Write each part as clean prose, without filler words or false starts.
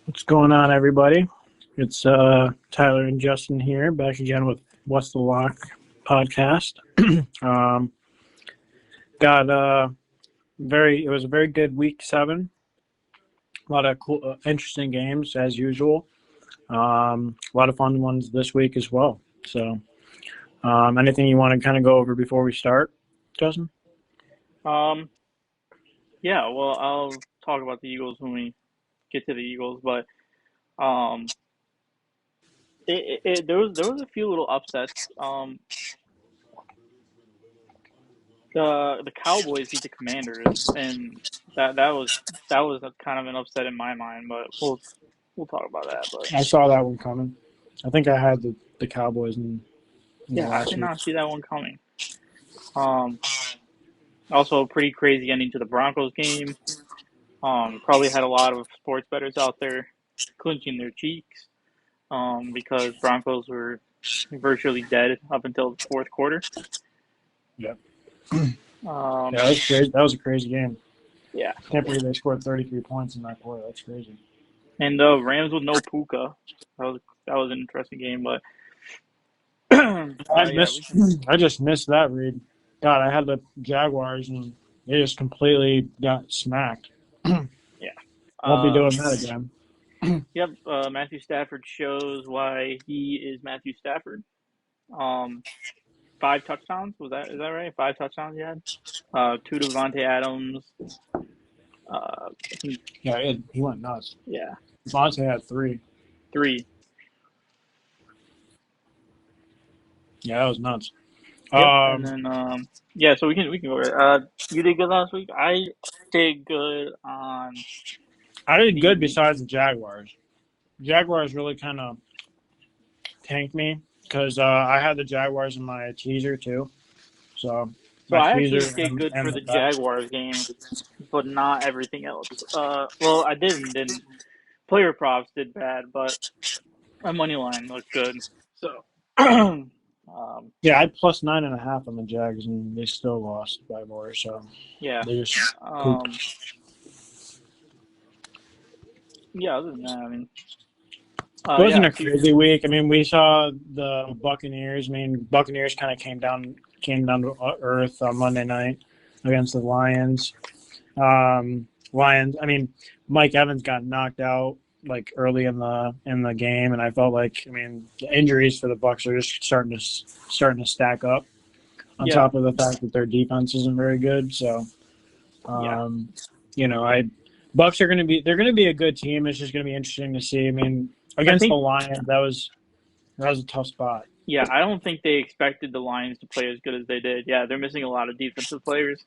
What's going on, everybody? It's Tyler and Justin here, back again with What's the Lock podcast. um, got It was a very good week 7. A lot of cool, interesting games as usual. A lot of fun ones this week as well. So, anything you want to kind of go over before we start, Justin? Um, yeah, well, I'll talk about the Eagles when we get to the Eagles, but um, there was a few little upsets. The Cowboys beat the Commanders, and that was a kind of an upset in my mind, but we'll talk about that. But I saw that one coming. I think I had the Cowboys in the yeah, I last did week. not see that one coming. Um, Also a pretty crazy ending to the Broncos game. Probably had a lot of sports bettors out there clenching their cheeks. Because Broncos were virtually dead up until the fourth quarter. Yeah, Um, yeah, that was crazy. That was a crazy game. yeah, Can't believe they scored 33 points in that quarter. That's crazy. and the Rams with no Puka. That was an interesting game, but yeah, we can. I just missed that read. God, I had the Jaguars and they just completely got smacked. Yeah. Won't be Um, doing that again. yep. Matthew Stafford shows why he is Matthew Stafford. Um, 5 touchdowns. Is that right? 5 touchdowns he had. Two to Devontae Adams. I think Yeah, he went nuts. yeah, Devontae had 3. three. Yeah, that was nuts. Yep. And Um, then yeah, so we can go over it. You did good last week. I did good on I did good the besides the Jaguars. Jaguars really kind of tanked me because I had the Jaguars in my teaser too. So so my I teaser actually did good and for the the bet. Jaguars game, but not everything else. Well, I didn't. Player props did bad, but my money line looked good. So, Yeah, I had plus 9.5 on the Jags and they still lost by more. So yeah. they just Um, pooped. yeah. Other than that, I mean, It wasn't yeah. a crazy week. I mean, we saw the Buccaneers. I mean, Buccaneers kind of came down to earth on Monday night against the Lions. Lions. I mean, Mike Evans got knocked out like early in the game, and I felt like, I mean, the injuries for the Bucks are just starting to stack up. On Yeah. top of the fact that their defense isn't very good, so Yeah. um, I Bucks are going to be they're going to be a good team. It's just going to be interesting to see. I mean, I against the think. Lions, that was a tough spot. Yeah, I don't think they expected the Lions to play as good as they did. Yeah, they're missing a lot of defensive players.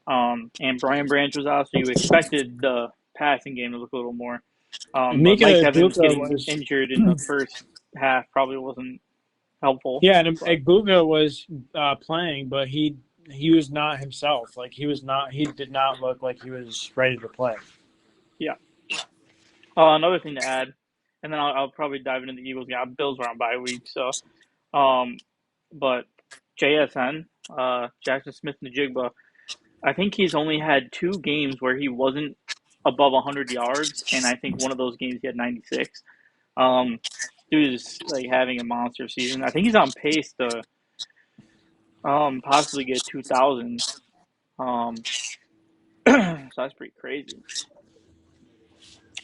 And Brian Branch was out, so you expected the passing game to look a little more. But Mika Mike Evans Ibuka getting was injured in the first half probably wasn't helpful. yeah, and But Ibuka was playing, but he was not himself. Like he did not look like he was ready to play. yeah, another thing to add, and then I'll probably dive into the Eagles. Yeah, Bills were on bye week, so um, but JSN, Jackson Smith Najigba, I think he's only had 2 games where he wasn't above 100 yards, and I think one of those games he had 96. Um, Dude is like having a monster season. I think he's on pace to possibly get 2,000. Um, so that's pretty crazy.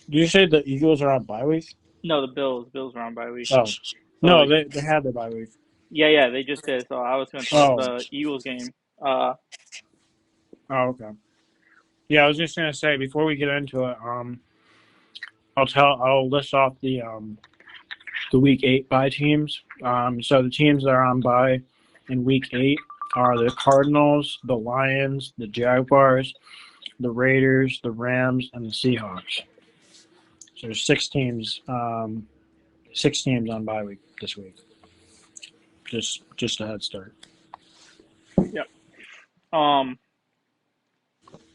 Did you say the Eagles are on bye week? No, the Bills were on bye week. Oh So no, they had their bye week. yeah, they just did. So I was going to talk Oh, the Eagles game. Uh, oh, okay. Yeah, I was just gonna say before we get into it, I'll list off the week 8 bye teams. So the teams that are on bye in week 8 are the Cardinals, the Lions, the Jaguars, the Raiders, the Rams, and the Seahawks. So there's 6 teams on bye week this week. Just a head start. yep. Um,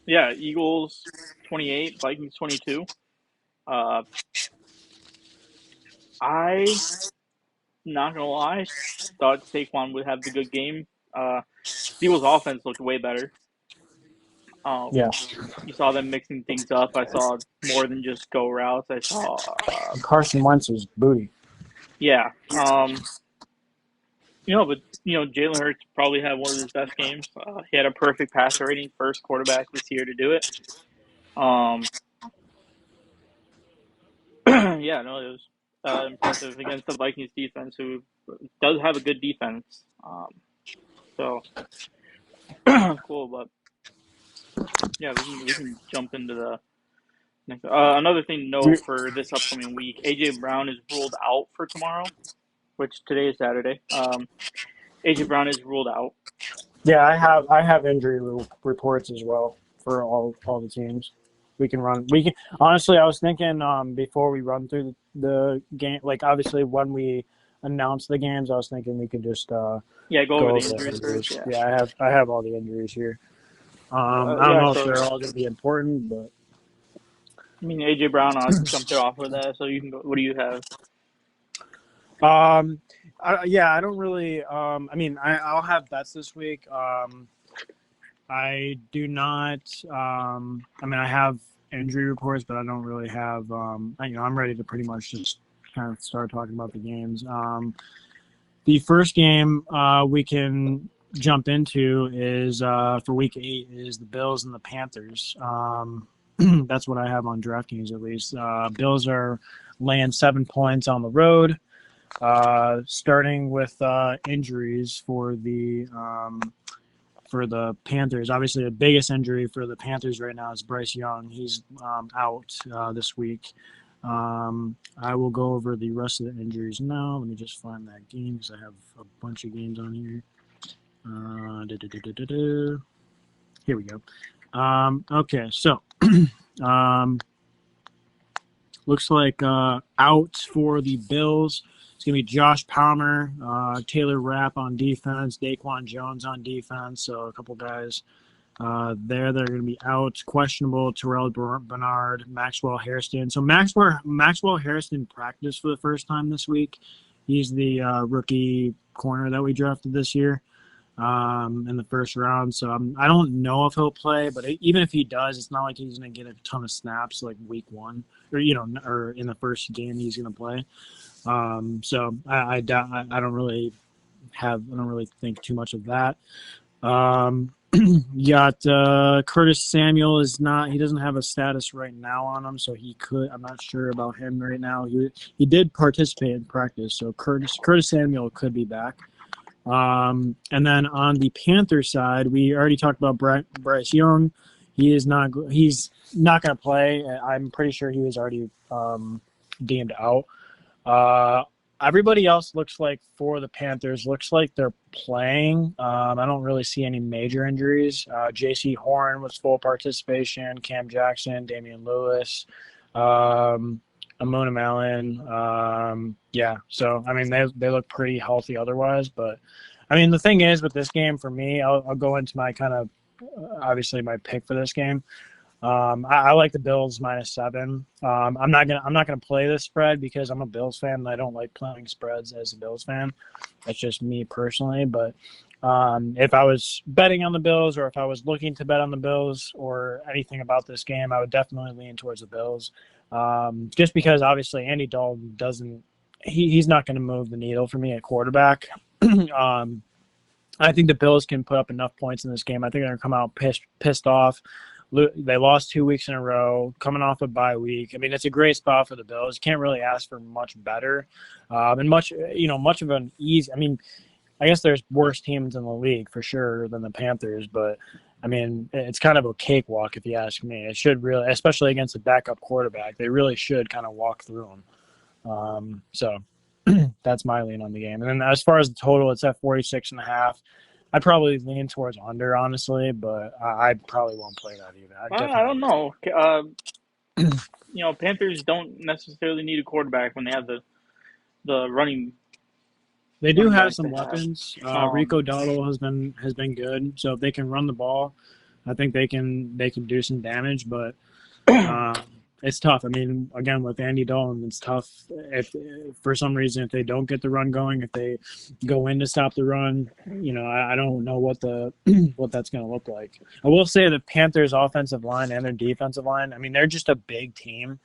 yeah, Eagles 28, Vikings 22. Uh, I not gonna lie, thought Saquon would have the good game. The Eagles' offense looked way better. Yeah. You saw them mixing things up. I saw more than just go routes. I saw, Carson Wentz was booty. yeah. But Jalen Hurts probably had one of his best games. He had a perfect passer rating, first quarterback this year to do it. Um, yeah, no, it was impressive against the Vikings defense, who does have a good defense. So cool, but yeah, we can jump into the next. Another thing to note for this upcoming week: AJ Brown is ruled out for tomorrow, which today is Saturday. AJ Brown is ruled out. Yeah, I have injury reports as well for all the teams. We can run. We can honestly. I was thinking before we run through the game, like obviously when we announce the games, I was thinking we could just Yeah, go go over the over the injuries first. injuries. Yeah, Yeah, I have all the injuries here. I don't yeah. know if So they're all going to be important, but I mean, AJ Brown, I'll jump it off with that. So you can go. What do you have? um, yeah, I don't really. I mean, I'll have bets this week. I do not. I mean, I have injury reports, but I don't really have. I'm ready to pretty much just kind of start talking about the games. The first game we can jump into is for week 8 is the Bills and the Panthers. That's what I have on DraftKings at least. Bills are laying 7 points on the road. Starting with injuries for the Panthers. Obviously, the biggest injury for the Panthers right now is Bryce Young. He's out this week. I will go over the rest of the injuries now. Let me just find that game because I have a bunch of games on here. Here we go. Okay, so looks like out for the Bills. It's going to be Josh Palmer, Taylor Rapp on defense, Daquan Jones on defense. So a couple guys there that are going to be out. Questionable, Terrell Bernard, Maxwell Hairston. So Maxwell Hairston practiced for the first time this week. He's the rookie corner that we drafted this year in the first round. So I don't know if he'll play, but even if he does, it's not like he's going to get a ton of snaps like week 1 or in the first game he's going to play. So I don't really think too much of that. You got Curtis Samuel he doesn't have a status right now on him, so I'm not sure about him right now. He did participate in practice, so Curtis Samuel could be back. And then on the Panther side, we already talked about Bryce Young. He's not going to play. I'm pretty sure he was already deemed out. Everybody else looks like for the Panthers they're playing. I don't really see any major injuries. J.C. Horn was full participation. Cam Jackson, Damian Lewis, Amuna Allen. Yeah, so I mean they look pretty healthy otherwise. But I mean the thing is with this game for me, I'll go into my kind of obviously my pick for this game. I like the Bills -7. I'm not gonna play this spread because I'm a Bills fan and I don't like playing spreads as a Bills fan. That's just me personally. But if I was betting on the Bills or if I was looking to bet on the Bills or anything about this game, I would definitely lean towards the Bills. Just because obviously Andy Dalton he's not going to move the needle for me at quarterback. I think the Bills can put up enough points in this game. I think they're going to come out pissed off. They lost 2 weeks in a row, coming off a bye week. I mean, it's a great spot for the Bills. Can't really ask for much better, and much of an easy. I mean, I guess there's worse teams in the league for sure than the Panthers, but I mean, it's kind of a cakewalk if you ask me. It should really, especially against a backup quarterback, they really should kind of walk through them. So that's my lean on the game. And then as far as the total, it's at 46.5. I'd probably lean towards under, honestly, but I probably won't play that either. I don't know. Panthers don't necessarily need a quarterback when they have the running. They do have back some they have. weapons. Rico Dowdle has been good, so if they can run the ball, I think they can do some damage. But it's tough. I mean, again, with Andy Dalton, it's tough. If for some reason if they don't get the run going, if they go in to stop the run, I don't know what the what that's going to look like. I will say the Panthers' offensive line and their defensive line. I mean, they're just a big team.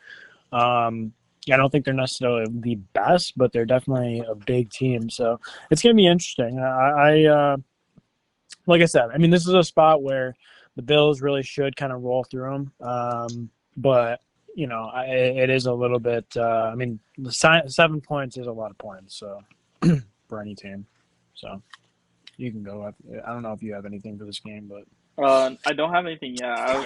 I don't think they're necessarily the best, but they're definitely a big team. So it's going to be interesting. Like I said, I mean, this is a spot where the Bills really should kind of roll through them. But it is a little bit. I mean, the 7 points is a lot of points, so for any team. So you can go. I don't know if you have anything for this game, but I don't have anything. Yeah,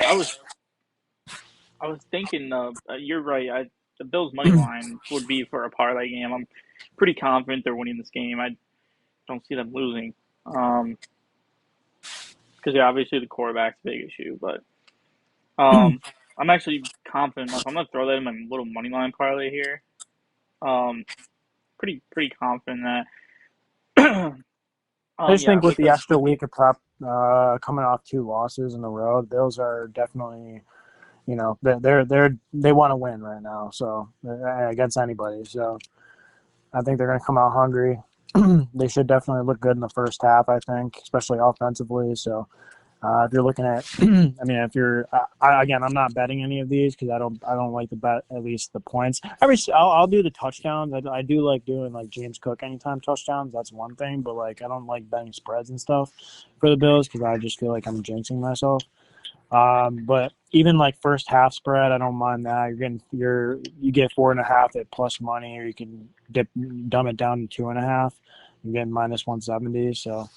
I was thinking. You're right. The Bills money line would be for a parlay game. I'm pretty confident they're winning this game. I don't see them losing. Because obviously the quarterback's a big issue, but I'm actually confident enough. I'm gonna throw that in my little money line parlay here. Um, pretty confident that. I just Yeah, think with the because extra week of prep, coming off 2 losses in a row, Bills are definitely. They want to win right now, so against anybody. So I think they're going to come out hungry. They should definitely look good in the first half, I think, especially offensively. So if you're looking at, I mean, if you're again, I'm not betting any of these because I don't like to bet at least the points. I'll do the touchdowns. I do like doing like James Cook anytime touchdowns. That's one thing, but like I don't like betting spreads and stuff for the Bills because I just feel like I'm jinxing myself. But even like first half spread, I don't mind that. You get 4.5 at plus money, or you can dumb it down to 2.5. You're getting -170. So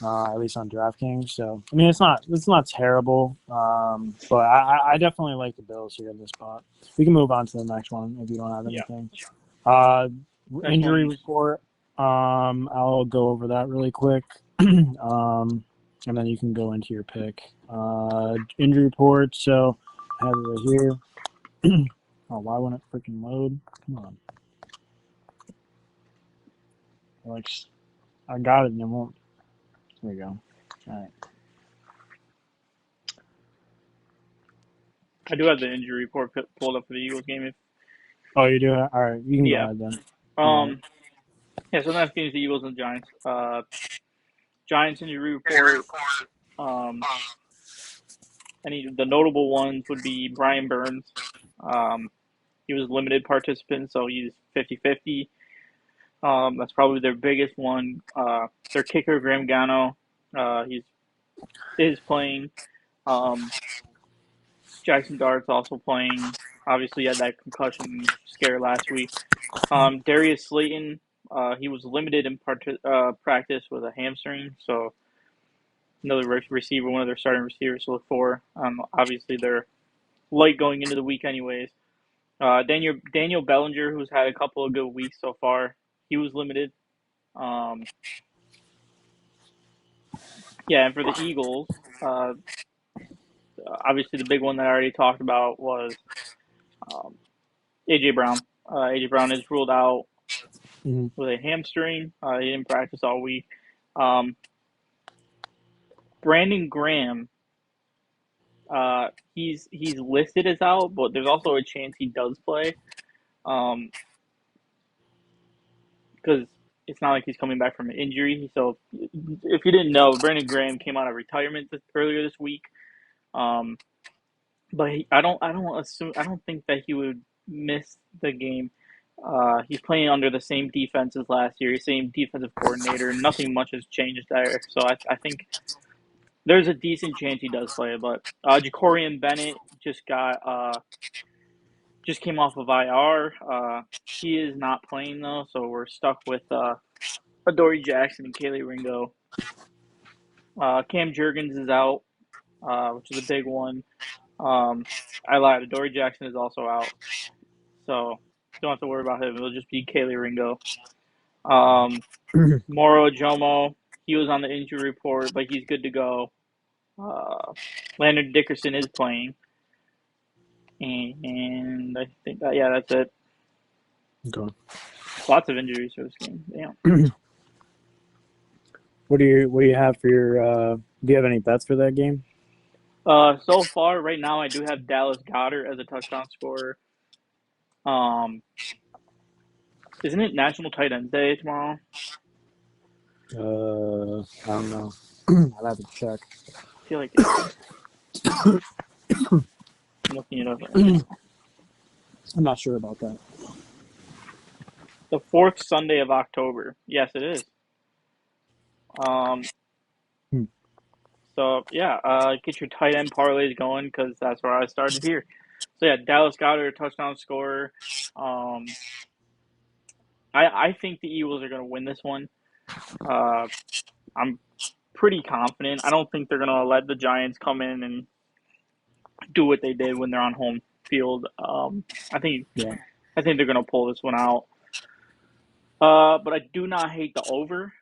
at least on DraftKings. So I mean, it's not terrible. But I definitely like the Bills here in this spot. We can move on to the next one if you don't have yeah, anything. next Injury one's report. I'll go over that really quick. And then you can go into your pick. Injury report. So I have it right here. Oh, why won't it freaking load? Come on. Like, I got it and it won't. There we go. All right. I do have the injury report pulled up for the Eagles game. Oh, you do? All right. You can go Yeah. ahead then. Yeah. Um. Yeah. So next game is the Eagles and Giants. Giants injury report. Um. The notable ones would be Brian Burns. Um. He was a limited participant, so he's 50-50. That's probably their biggest one. Their kicker Graham Gano, he's is playing. Um, Jackson Dart's also playing. Obviously, he had that concussion scare last week. Darius Slayton, he was limited in practice with a hamstring, so another receiver, one of their starting receivers to look for. Obviously, they're light going into the week, anyways. Daniel Bellinger, who's had a couple of good weeks so far, he was limited. Um, yeah, and for the Eagles, obviously the big one that I already talked about was um, AJ Brown. AJ Brown is ruled out Mm-hmm. with a hamstring. He didn't practice all week. Um, Brandon Graham, he's listed as out, but there's also a chance he does play, because it's not like he's coming back from an injury. So if you didn't know, Brandon Graham came out of retirement earlier this week. Um, but I don't think that he would miss the game. He's playing under the same defense as last year, same defensive coordinator. Nothing much has changed there, so I think there's a decent chance he does play. But Jacorian Bennett just came off of IR. He is not playing though, so we're stuck with Adoree Jackson and Kaylee Ringo. Cam Jurgens is out, which is a big one. I lied. Adoree Jackson is also out, so don't have to worry about him. It'll just be Kaylee Ringo. Moro Jomo, he was on the injury report, but he's good to go. Landon Dickerson is playing, and I think yeah, that's it. Okay. Lots of injuries for this game. Damn. What do you have for your? Do you have any bets for that game? So far, right now, I do have Dallas Goddard as a touchdown scorer. Um, isn't it National Tight Ends Day tomorrow? I don't know. I'll have to check. I feel like it is. I'm looking it up right now. I'm not sure about that. The fourth Sunday of October. Yes, it is. Um, Hmm. so yeah, get your tight end parlays going because that's where I started here. So yeah, Dallas Goedert, touchdown scorer. Um, I think the Eagles are going to win this one. Uh, I'm pretty confident. I don't think they're going to let the Giants come in and do what they did when they're on home field. I think Yeah. I think they're going to pull this one out. But I do not hate the over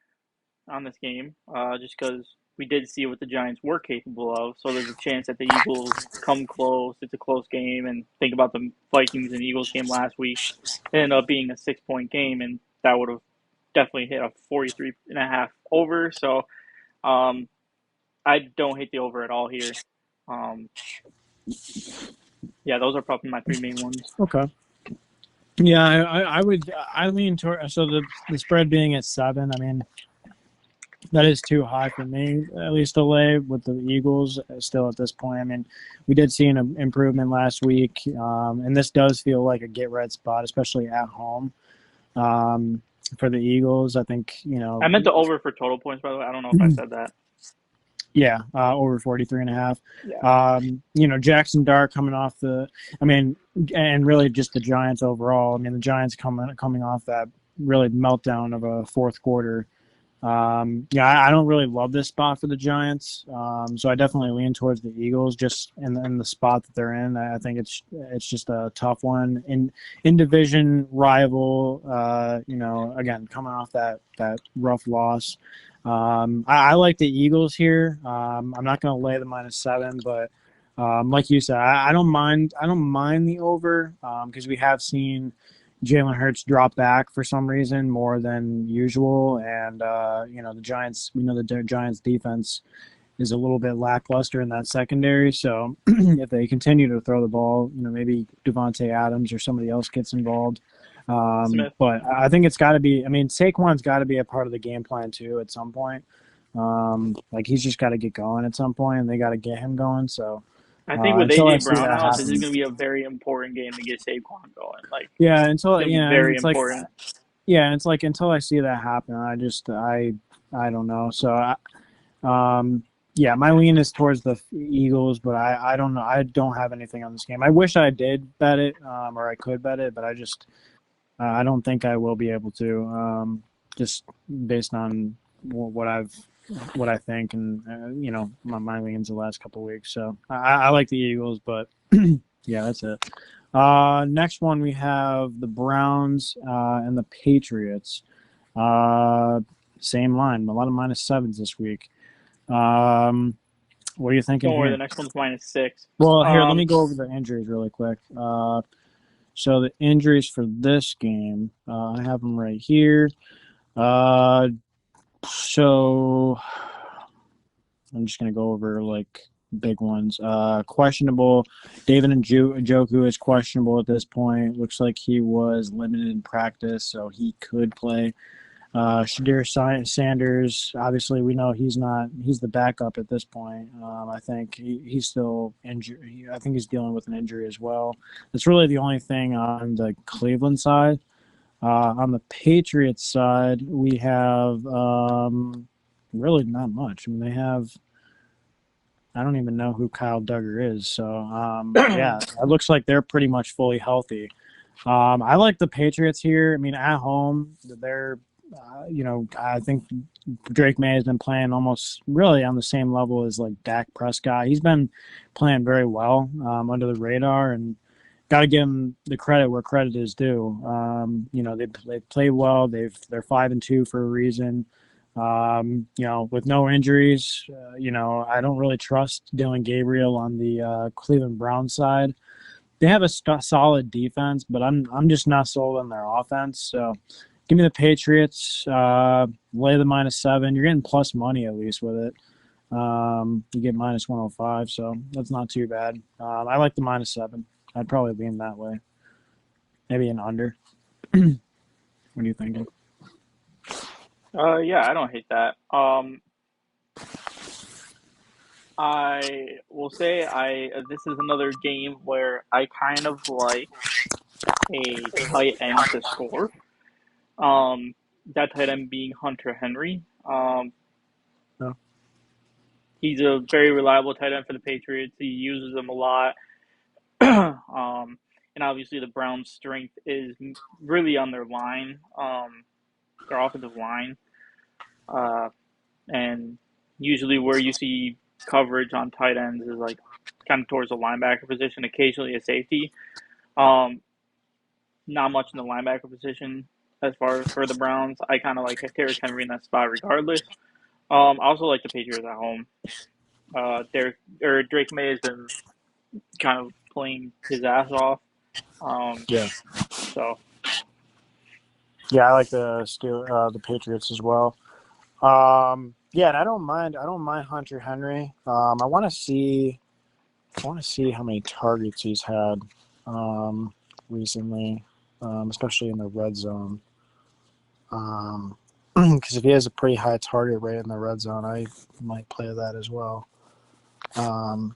on this game, just because we did see what the Giants were capable of. So there's a chance that the Eagles come close. It's a close game, and think about the Vikings and Eagles game last week. It ended up being a 6 point game, and that would have definitely hit a 43.5 over. So um, I don't hate the over at all here. Um, yeah, those are probably my three main ones. Okay. Yeah, I would I lean toward so the spread being at 7. I mean, that is too high for me, at least to lay with the Eagles still at this point. I mean, we did see an improvement last week, and this does feel like a get red spot, especially at home um, for the Eagles. I think, I meant the over for total points, by the way. I don't know if I said that. yeah, over 43 and a half. Yeah. Jackson Dart coming off I mean, and really just the Giants overall. I mean, the Giants coming off that really meltdown of a fourth quarter. I don't really love this spot for the Giants, so I definitely lean towards the Eagles just in the spot that they're in. I think it's just a tough one in division rival. Again, coming off that rough loss. I like the Eagles here. I'm not going to lay the -7, but like you said, I don't mind. I don't mind the over because we have seen Jalen Hurts drop back for some reason more than usual, and the Giants. We know the Giants defense is a little bit lackluster in that secondary. So if they continue to throw the ball, maybe Devontae Adams or somebody else gets involved. Smith. But I think it's got to be. I mean, Saquon's got to be a part of the game plan too at some point. Like he's just got to get going at some point, and they got to get him going. So I think with until I AJ see Brown that out, this is happen, going to be a very important game to get Saquon going. Like yeah, it's going to be and very it's like important. yeah, it's like until I see that happen, I don't know. So yeah, my lean is towards the Eagles, but I don't know. I don't have anything on this game. I wish I did bet it, or I could bet it, but I don't think I will be able to, just based on what I think, and my leans the last couple of weeks. So I like the Eagles, but yeah, that's it. Next one we have the Browns and the Patriots. Same line, a lot of -7s this week. What are you thinking Don't worry, here? the next one's -6. Well, here, let me go over the injuries really quick. So the injuries for this game, I have them right here. So I'm just gonna go over like big ones. Questionable. David Njoku is questionable at this point. Looks like he was limited in practice, so he could play. Shadir Sanders, obviously, we know he's the backup at this point. I think he's still injured. I think he's dealing with an injury as well. That's really the only thing on the Cleveland side. On the Patriots side, we have really not much. I mean, they have. I don't even know who Kyle Duggar is. So, yeah, it looks like they're pretty much fully healthy. I like the Patriots here. I mean, at home, they're I think Drake May has been playing almost really on the same level as like Dak Prescott. He's been playing very well under the radar, and got to give him the credit where credit is due. They play well. They're 5-2 for a reason. With no injuries, I don't really trust Dylan Gabriel on the Cleveland Browns side. They have a solid defense, but I'm just not sold on their offense. So give me the Patriots. Lay the -7. You're getting plus money at least with it. You get -105, so that's not too bad. I like the -7. I'd probably lean that way. Maybe an under. What are you thinking? Yeah, I don't hate that. I will say I this is another game where I kind of like a tight end to score. Um, that tight end being Hunter Henry. No. He's a very reliable tight end for the Patriots. He uses them a lot. And obviously the Browns' strength is really on their line, their offensive line. Uh, and usually where you see coverage on tight ends is like kind of towards the linebacker position, occasionally a safety. Um, Not much in the linebacker position as far for the Browns. I kind of like Derrick Henry in that spot regardless. I also like the Patriots at home. Drake May has been kind of playing his ass off. Um, Yeah. so Yeah, I like the Patriots as well. Yeah, and I don't mind Hunter Henry. I want to see how many targets he's had recently, especially in the red zone. Because if he has a pretty high target rate in the red zone, I might play that as well. Um,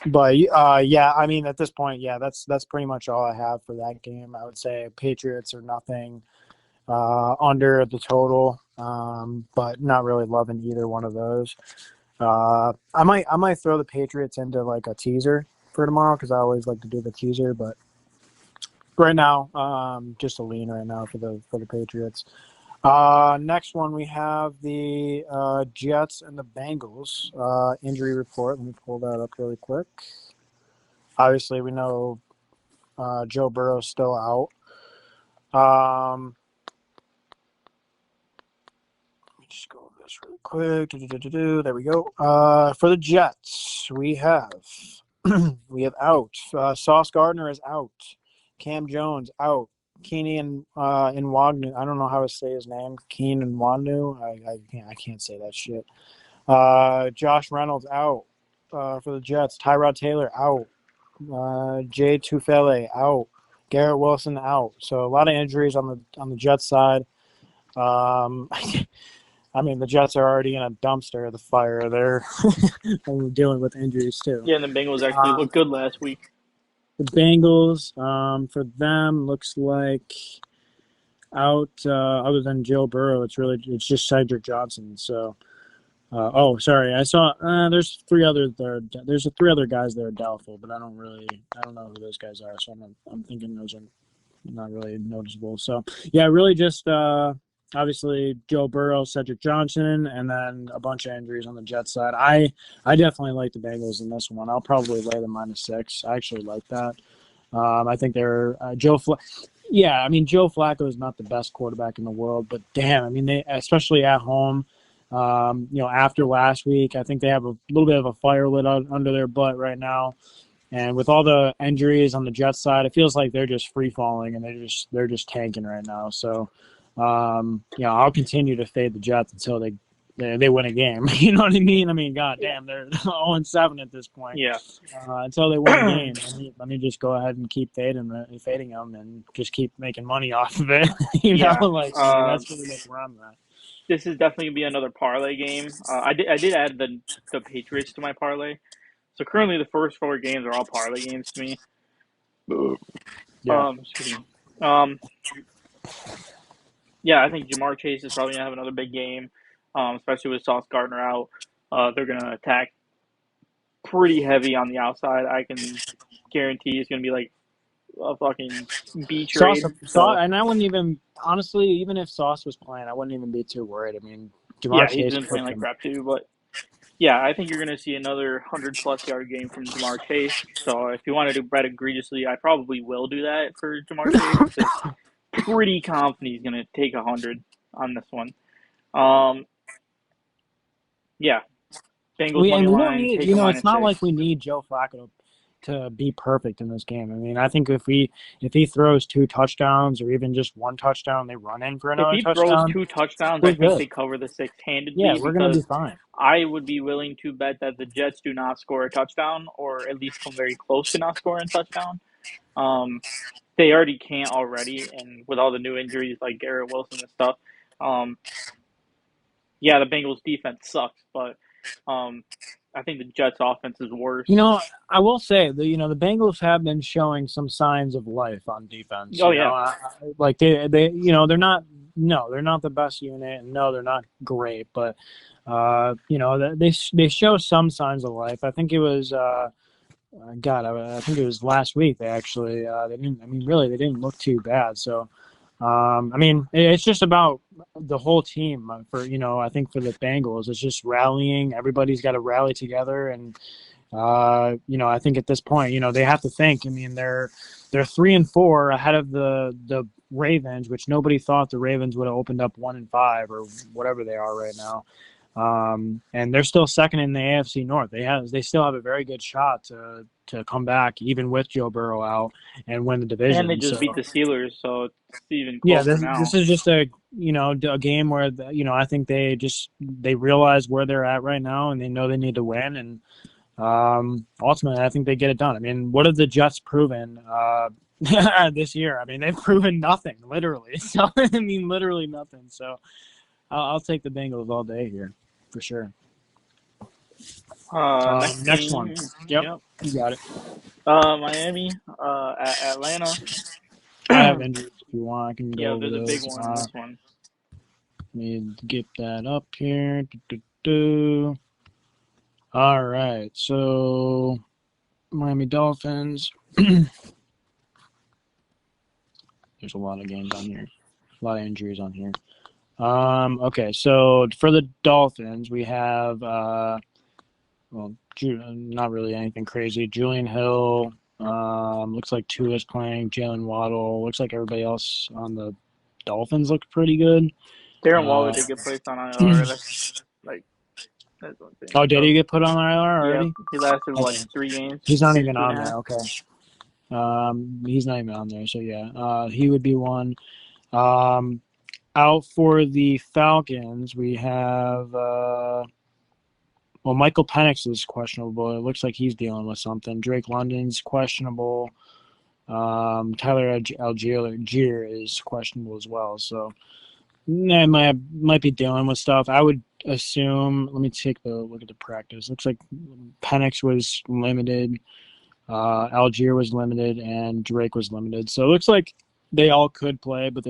but yeah, I mean, at this point, yeah, that's pretty much all I have for that game. I would say Patriots or nothing under the total, but not really loving either one of those. I might throw the Patriots into like a teaser for tomorrow because I always like to do the teaser, but right now, just a lean right now for the Patriots. Next one we have the Jets and the Bengals injury report. Let me pull that up really quick. Obviously, we know Joe Burrow's still out. Let me just go over this really quick. There we go. For the Jets, we have we have out. Sauce Gardner is out. Cam Jones out. Keenan Nwagnu. I don't know how to say his name. Keenan Nwagnu. I can't say that shit. Josh Reynolds out for the Jets. Tyrod Taylor out. Jay Tufele out. Garrett Wilson out. So a lot of injuries on the Jets side. I mean, the Jets are already in a dumpster. The fire. They're dealing with injuries too. yeah, and the Bengals actually Um, looked good last week. The Bengals, for them, looks like out. Other than Joe Burrow, it's just Cedric Johnson. So, oh, sorry, I saw. There's three other guys that are doubtful, but I don't know who those guys are. So I'm thinking those are not really noticeable. So yeah, really just obviously Joe Burrow, Cedric Johnson, and then a bunch of injuries on the Jets side. I definitely like the Bengals in this one. I'll probably lay the -6. I actually like that. I think they're yeah, I mean Joe Flacco is not the best quarterback in the world, but damn, I mean they especially at home. After last week, I think they have a little bit of a fire lit under their butt right now. And with all the injuries on the Jets side, it feels like they're just free falling and they're just tanking right now. So, I'll continue to fade the Jets until they win a game. You know what I mean? I mean, god Yeah. damn, they're 0-7 at this point. Yeah. Until they win a game, let me just go ahead and keep fading them and just keep making money off of it. Yeah. That's really where I'm at. This is definitely gonna be another parlay game. I did add the Patriots to my parlay. So currently the first four games are all parlay games to me. Yeah. Excuse me. Um, yeah, I think Jamar Chase is probably gonna have another big game, especially with Sauce Gardner out. They're gonna attack pretty heavy on the outside. I can guarantee it's gonna be like a fucking B Sauce, trade. So and I wouldn't even honestly, even if Sauce was playing, I wouldn't even be too worried. I mean, Jamar yeah, he's Chase been playing cooked like him. crap too. But yeah, I think you're gonna see another 100+ yard game from Jamar Chase. So if you wanted to bet egregiously, I probably will do that for Jamar Chase because pretty confident he's gonna take 100 on this one. Um, yeah, Bengals money We don't line, need, take a it's not like -6. we need Joe Flacco. to be perfect in this game. I mean, I think if he throws 2 touchdowns or even just 1 touchdown, they run in for If another he throws touchdown, 2 touchdowns, we're I think good. they cover the 6 Yeah, handedly we're gonna be because fine. I would be willing to bet that the Jets do not score a touchdown or at least come very close to not scoring a touchdown. Um, they already can't already, and with all the new injuries like Garrett Wilson and stuff, um, yeah, the Bengals defense sucks, but I think the Jets offense is You worse. know, I will say the Bengals have been showing some signs of life on defense. Oh yeah, Like they're not. No, they're not the best unit, and no, they're not great. But they show some signs of life. I think it was God. I think it was last week. They actually they didn't. I mean, really, they didn't look too bad. So I mean, it's just about the whole team. I think for the Bengals, it's just rallying. Everybody's got to rally together, and I think at this point, they have to think. I mean, they're 3-4 ahead of the Ravens, which nobody thought the Ravens would have opened up 1-5 or whatever they are right now. And they're still second in the AFC North. They still have a very good shot to come back even with Joe Burrow out and win the and they division. just So beat the Steelers, so it's even yeah, closer this now. is just a game where I think they realize where they're at right now and they know they need to win, and ultimately I think they get it done. I mean, what have the Jets proven this year? I mean, they've proven nothing, literally. So I mean, literally nothing. So I'll take the Bengals all day here for sure. Next Next one. game, Yep, yep. you got it. Miami, at Atlanta. I have injuries if you want. I can go Yeah, over there's a big those. one in this one. Let me get that up here. Do. All right, so Miami Dolphins. There's a lot of games on here, a lot of injuries on here. Okay, so for the Dolphins, we have not really anything crazy. Julian Hill. Looks like Tua's playing. Jalen Waddle. Looks like everybody else on the Dolphins looks pretty good. Darren Waller Uh, did get placed on IR. Like that's one thing. oh, did So he get put on IR yeah, already? he lasted like Okay. 3 games, He's not maybe even two and on a there. half. Okay. He's not even on there. So yeah, he would be one. Um, Out for the Falcons, we have Michael Penix is questionable. It looks like he's dealing with something. Drake London's questionable. Tyler Algier is questionable as well. So might be dealing with stuff. I would assume. Let me take a look at the practice. Looks like Penix was limited. Algier was limited, and Drake was limited. So it looks like they all could play, but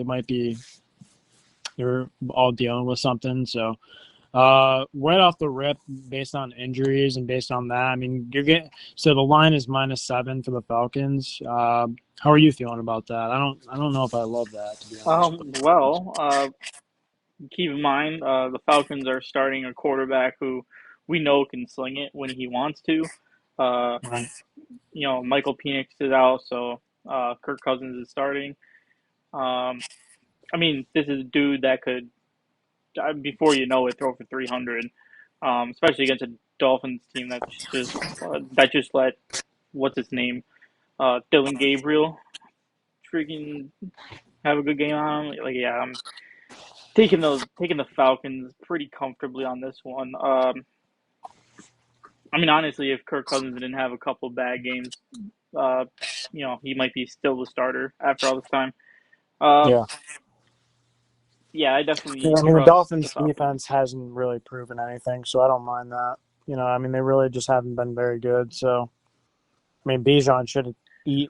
they're all dealing with something. So right off the rip, based on injuries and based on that, I mean, so the line is -7 for the Falcons. How are you feeling about that? I don't know if I love that, to be honest. Well, keep in mind, the Falcons are starting a quarterback who we know can sling it when he wants to. Uh, Right. Michael Penix is out, so Kirk Cousins is starting. Um, I mean, this is a dude that could, before you know it, throw for 300. Especially against a Dolphins team that just let what's his name, Dylan Gabriel, freaking have a good game on him. Like, yeah, I'm taking the Falcons pretty comfortably on this one. I mean, honestly, if Kirk Cousins didn't have a couple bad games, uh, he might be still the starter after all this time. Uh, Yeah. yeah, I Yeah, definitely I mean, the trust the Dolphins' Falcons. defense hasn't really proven anything, so I don't mind that. I mean, they really just haven't been very good. So, I mean, Bijan should eat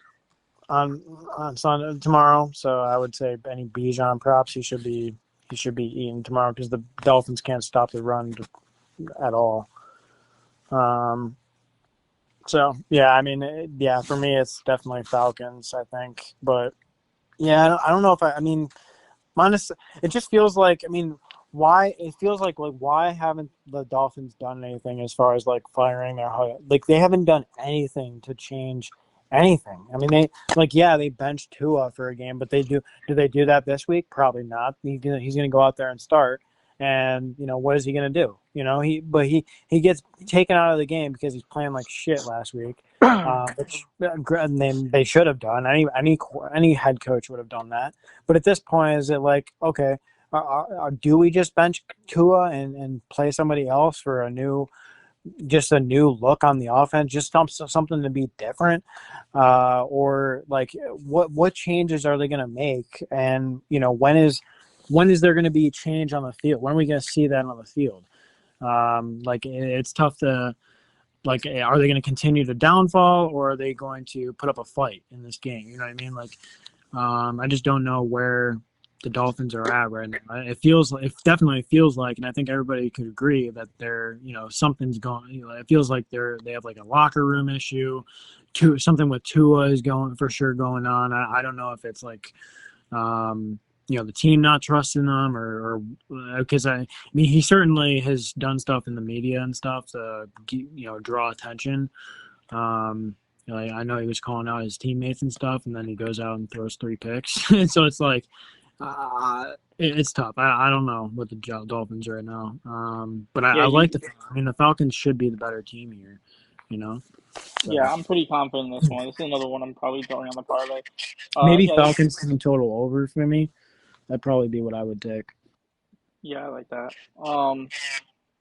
on Sunday tomorrow. So I would say any Bijan props he should be eating tomorrow because the Dolphins can't stop the run at all. Um, so yeah, I mean, yeah, for me it's definitely Falcons, I think. But yeah, I don't know if I mean, minus it just feels like I mean. Why it feels like why haven't the Dolphins done anything as far as like firing their like they haven't done anything to change anything. I mean they benched Tua for a game, but do they do that this week? Probably not. He's gonna go out there and start, and what is he gonna do? He gets taken out of the game because he's playing like shit last week. which they should have done. Any head coach would have done that. But at this point, is it like, okay, do we just bench Tua and play somebody else for just a new look on the offense, just something to be different, or like what changes are they going to make? And when is there going to be change on the field? When are we going to see that on the field? Like it's tough to. Like, are they going to continue to downfall, or are they going to put up a fight in this game? You know what I mean? Like, I just don't know where the Dolphins are at right now. It definitely feels like, and I think everybody could agree that something's going. It feels like they have like a locker room issue. Something with Tua is going on. I don't know if it's like, the team not trusting them, or because I mean, he certainly has done stuff in the media and stuff to draw attention. I know he was calling out his teammates and stuff, and then he goes out and throws 3 picks. And so it's like, it's tough. I don't know with the Dolphins right now. But I like the Falcons should be the better team here. So. Yeah, I'm pretty confident in this one. This is another one I'm probably throwing on the parlay. Maybe Falcons team total over for me. That'd probably be what I would take. Yeah, I like that.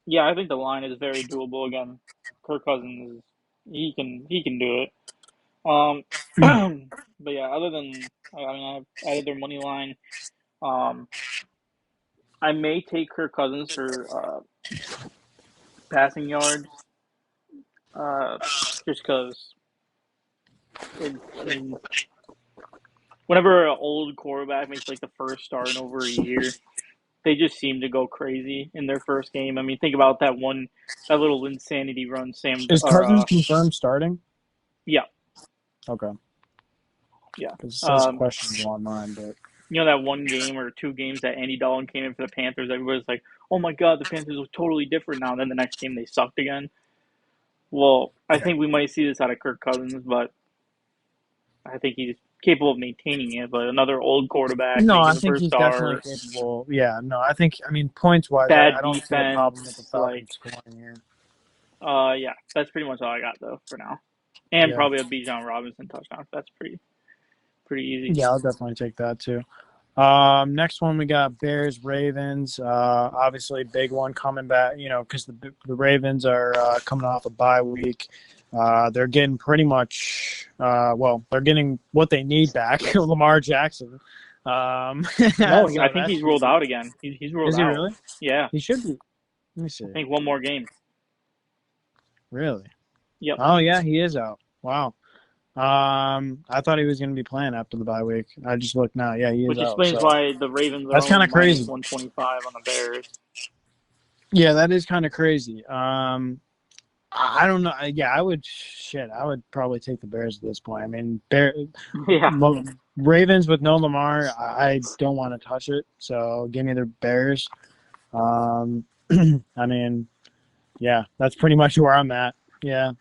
Yeah, I think the line is very doable. Again, Kirk Cousins, he can do it. But yeah, other than I've added their money line. I may take Kirk Cousins for passing yards, just because. I mean, whenever an old quarterback makes like the first start in over a year, they just seem to go crazy in their first game. I mean, think about that little insanity run. Is Cousins confirmed starting? Yeah. Okay. Yeah. Because there's questions online, but that one game or 2 games that Andy Dalton came in for the Panthers, everybody's like, "Oh my God, the Panthers look totally different now." And then the next game they sucked again. Well, I think we might see this out of Kirk Cousins, but I think he's capable of maintaining it. But another old quarterback, no, I think he's definitely capable. Yeah, no, I mean, points wise, I don't see a problem with the Falcons scoring here. Yeah, that's pretty much all I got though for now, and probably a Bijan Robinson touchdown. That's pretty easy. Yeah, I'll definitely take that too. Next one we got Bears Ravens. Obviously, big one coming back. Because the Ravens are coming off a bye week. They're getting pretty much. They're getting what they need back. Lamar Jackson. No, I think he's ruled out again. He's ruled out. Is he really? Yeah, he should be. Let me see. I think one more game. Really? Yep. Oh yeah, he is out. Wow. I thought he was going to be playing after the bye week. I just looked now. Yeah, he is Which out. explains why the Ravens are that's kind of crazy. 125 on the Bears. Yeah, that is kind of crazy. I don't know. Yeah, I would probably take the Bears at this point. I mean, Ravens with no Lamar, I don't want to touch it. So give me the Bears. I mean, yeah, that's pretty much where I'm at. Yeah.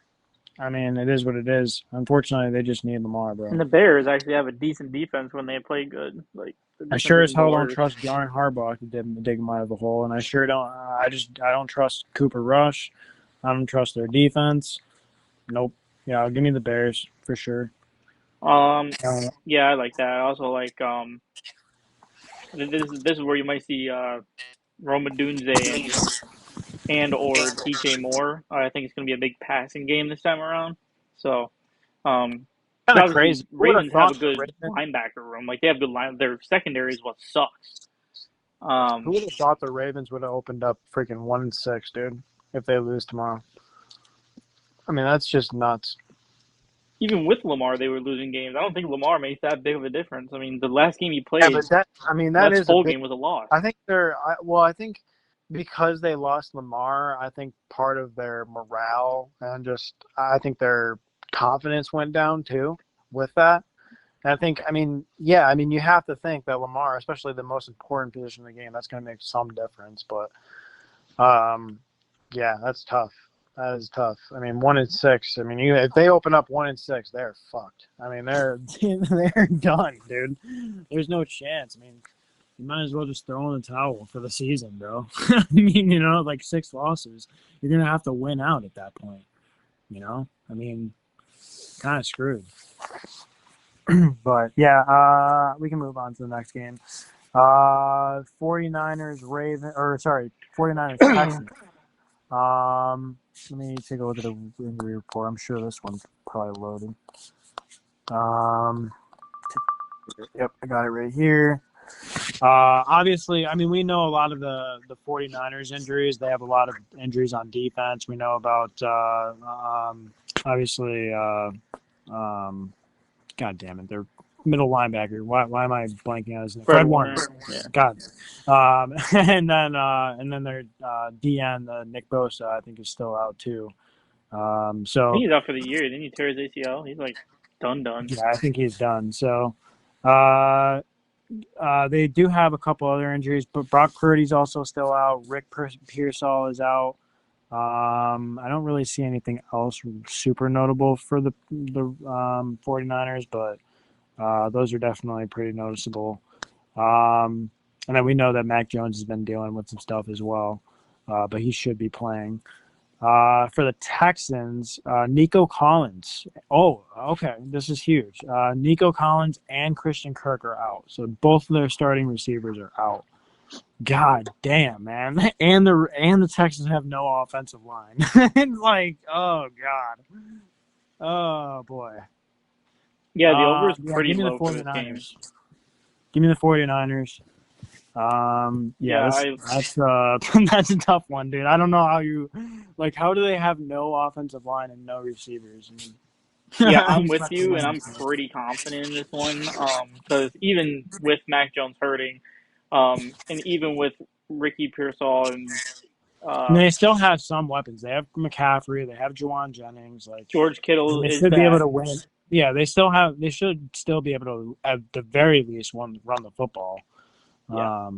I mean, it is what it is. Unfortunately, they just need Lamar, bro. And the Bears actually have a decent defense when they play good. Like, I sure as hell don't trust John Harbaugh to dig them out of the hole, and I sure don't. I don't trust Cooper Rush. I don't trust their defense. Nope. Yeah, give me the Bears for sure. Yeah, I like that. I also like this is where you might see Rome Odunze and or DJ Moore. I think it's going to be a big passing game this time around. So, kind of crazy. Ravens have a good linebacker room. Like, they have good line. Their secondary is what sucks. Who would have thought the Ravens would have opened up freaking 1-6, dude? If they lose tomorrow, I mean, that's just nuts. Even with Lamar, they were losing games. I don't think Lamar makes that big of a difference. I mean, the last game he played, that full game was a loss. I think I think because they lost Lamar, I think part of their morale and I think their confidence went down too with that. And I think, you have to think that Lamar, especially the most important position in the game, that's going to make some difference. But, yeah, that's tough. That is tough. I mean, 1-6. I mean, if they open up 1-6, they're fucked. I mean, they're done, dude. There's no chance. I mean, you might as well just throw in the towel for the season, bro. I mean, like 6 losses, you're gonna have to win out at that point. I mean, kind of screwed. But yeah, we can move on to the next game. 49ers Raven, or sorry, 49ers Texans. Let me take a look at the injury report. I'm sure this one's probably loaded. Yep, I got it right here. Obviously, I mean, we know a lot of the 49ers injuries. They have a lot of injuries on defense. We know about, obviously, God damn it, their middle linebacker. Why am I blanking on his name? Fred Warner. Yeah. God. And then their DN, Nick Bosa, I think is still out too. I So think he's out for the year. Didn't he tear his ACL? He's like done. yeah, I think he's done. So they do have a couple other injuries, but Brock Purdy's also still out. Rick Pearsall is out. I don't really see anything else super notable for the 49ers, but those are definitely pretty noticeable. And then we know that Mac Jones has been dealing with some stuff as well, but he should be playing. For the Texans, Nico Collins. Oh, okay. This is huge. Nico Collins and Christian Kirk are out. So both of their starting receivers are out. God damn, man. And the Texans have no offensive line. Like, oh God. Oh boy. Yeah, the over is pretty give me the low for this game. 49ers. Give me the 49ers. That's that's a tough one, dude. I don't know how do they have no offensive line and no receivers? Yeah, I'm with you, and I'm pretty confident in this one. Because even with Mac Jones hurting, and even with Ricky Pearsall and they still have some weapons. They have McCaffrey. They have Juwan Jennings. Like George Kittle they is should be able back. to win. Yeah, they should still be able to, at the very least, run the football. Yeah.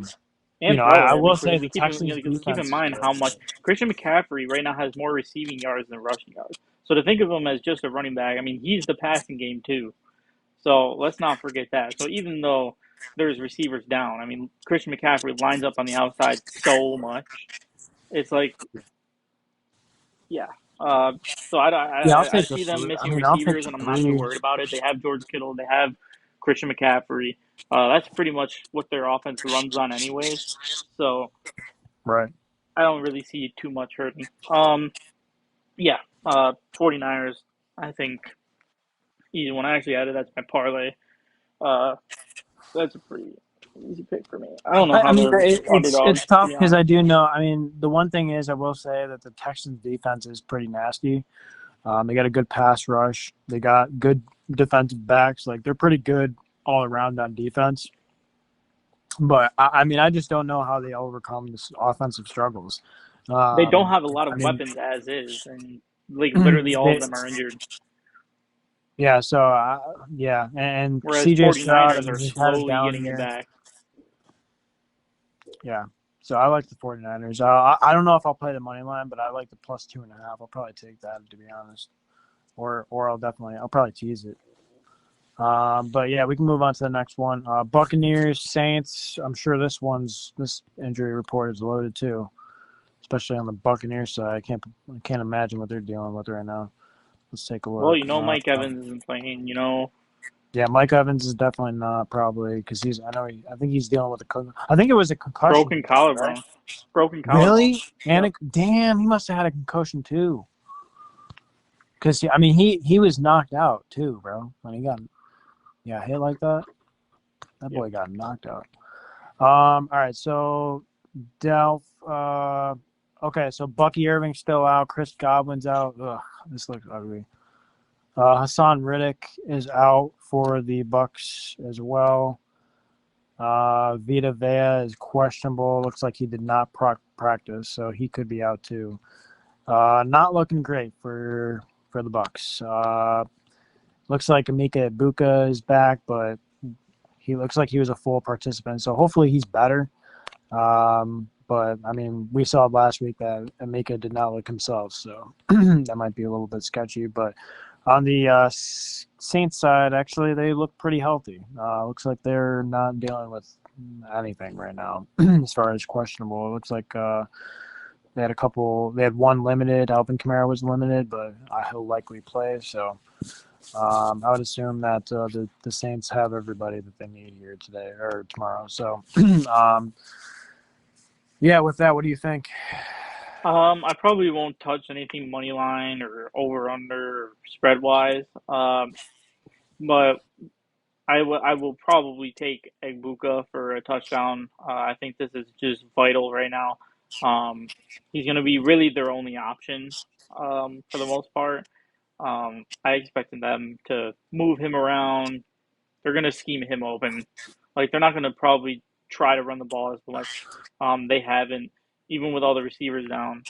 You know, I will say the Texans defense. Keep in mind how much Christian McCaffrey right now has more receiving yards than rushing yards. So to think of him as just a running back, I mean, he's the passing game too. So let's not forget that. So even though there's receivers down, I mean, Christian McCaffrey lines up on the outside so much. It's like, yeah. So I'll I take see them missing I'll take receivers, and I'm not too worried about it. They have George Kittle. They have Christian McCaffrey. That's pretty much what their offense runs on anyways. So right. I don't really see too much hurting. Yeah, 49ers, I think, easy one. I actually added that to my parlay. Uh, that's a pretty easy pick for me. I don't know how they're underdogs, it's tough to be because I honest. do know. I mean, the one thing is, I will say that the Texans defense is pretty nasty. They got a good pass rush. They got good defensive backs. Like they're pretty good all around on defense. But I mean, I just don't know how they overcome this offensive struggles. They don't have a lot I of mean, weapons as is, and like literally all of them are injured. yeah. So yeah, and Whereas CJ Stroud, I 49ers mean, are he's had a slowly down getting it year. back. Yeah. So I like the 49ers. I don't know if I'll play the money line, but I like the plus 2.5. I'll probably take that, to be honest. Or I'll probably tease it. But yeah, we can move on to the next one. Buccaneers, Saints. I'm sure this injury report is loaded too, especially on the Buccaneers side. I can't imagine what they're dealing with right now. Let's take a Well, look. Mike Evans isn't playing. Yeah, Mike Evans is definitely not, probably, because I think he's dealing with I think it was a concussion. Broken collarbone. Broken collarbone. Really? And Yep. damn, he must have had a concussion too. Because I mean, he was knocked out too, bro. When he got hit like that, boy got knocked out. All right, so Delph. Okay, so Bucky Irving's still out. Chris Godwin's out. Ugh, this looks ugly. Hassan Riddick is out for the Bucks as well. Vita Vea is questionable. Looks like he did not practice, so he could be out too. Not looking great for the Bucks. Looks like Emeka Ibuka is back, but he looks like he was a full participant, so hopefully he's better. But I mean, we saw last week that Emeka did not look himself, so that might be a little bit sketchy. But on the Saints side, actually, they look pretty healthy. Looks like they're not dealing with anything right now as far as questionable. It looks like they had one limited. Alvin Kamara was limited, but he'll likely play. So I would assume that the Saints have everybody that they need here today or tomorrow. So, yeah, with that, what do you think? I probably won't touch anything money line or over under spread wise. But I will probably take Egbuka for a touchdown. I think this is just vital right now. Um, he's going to be really their only option for the most part. I expected them to move him around. They're going to scheme him open. Like they're not going to probably try to run the ball as much. They haven't, even with all the receivers down,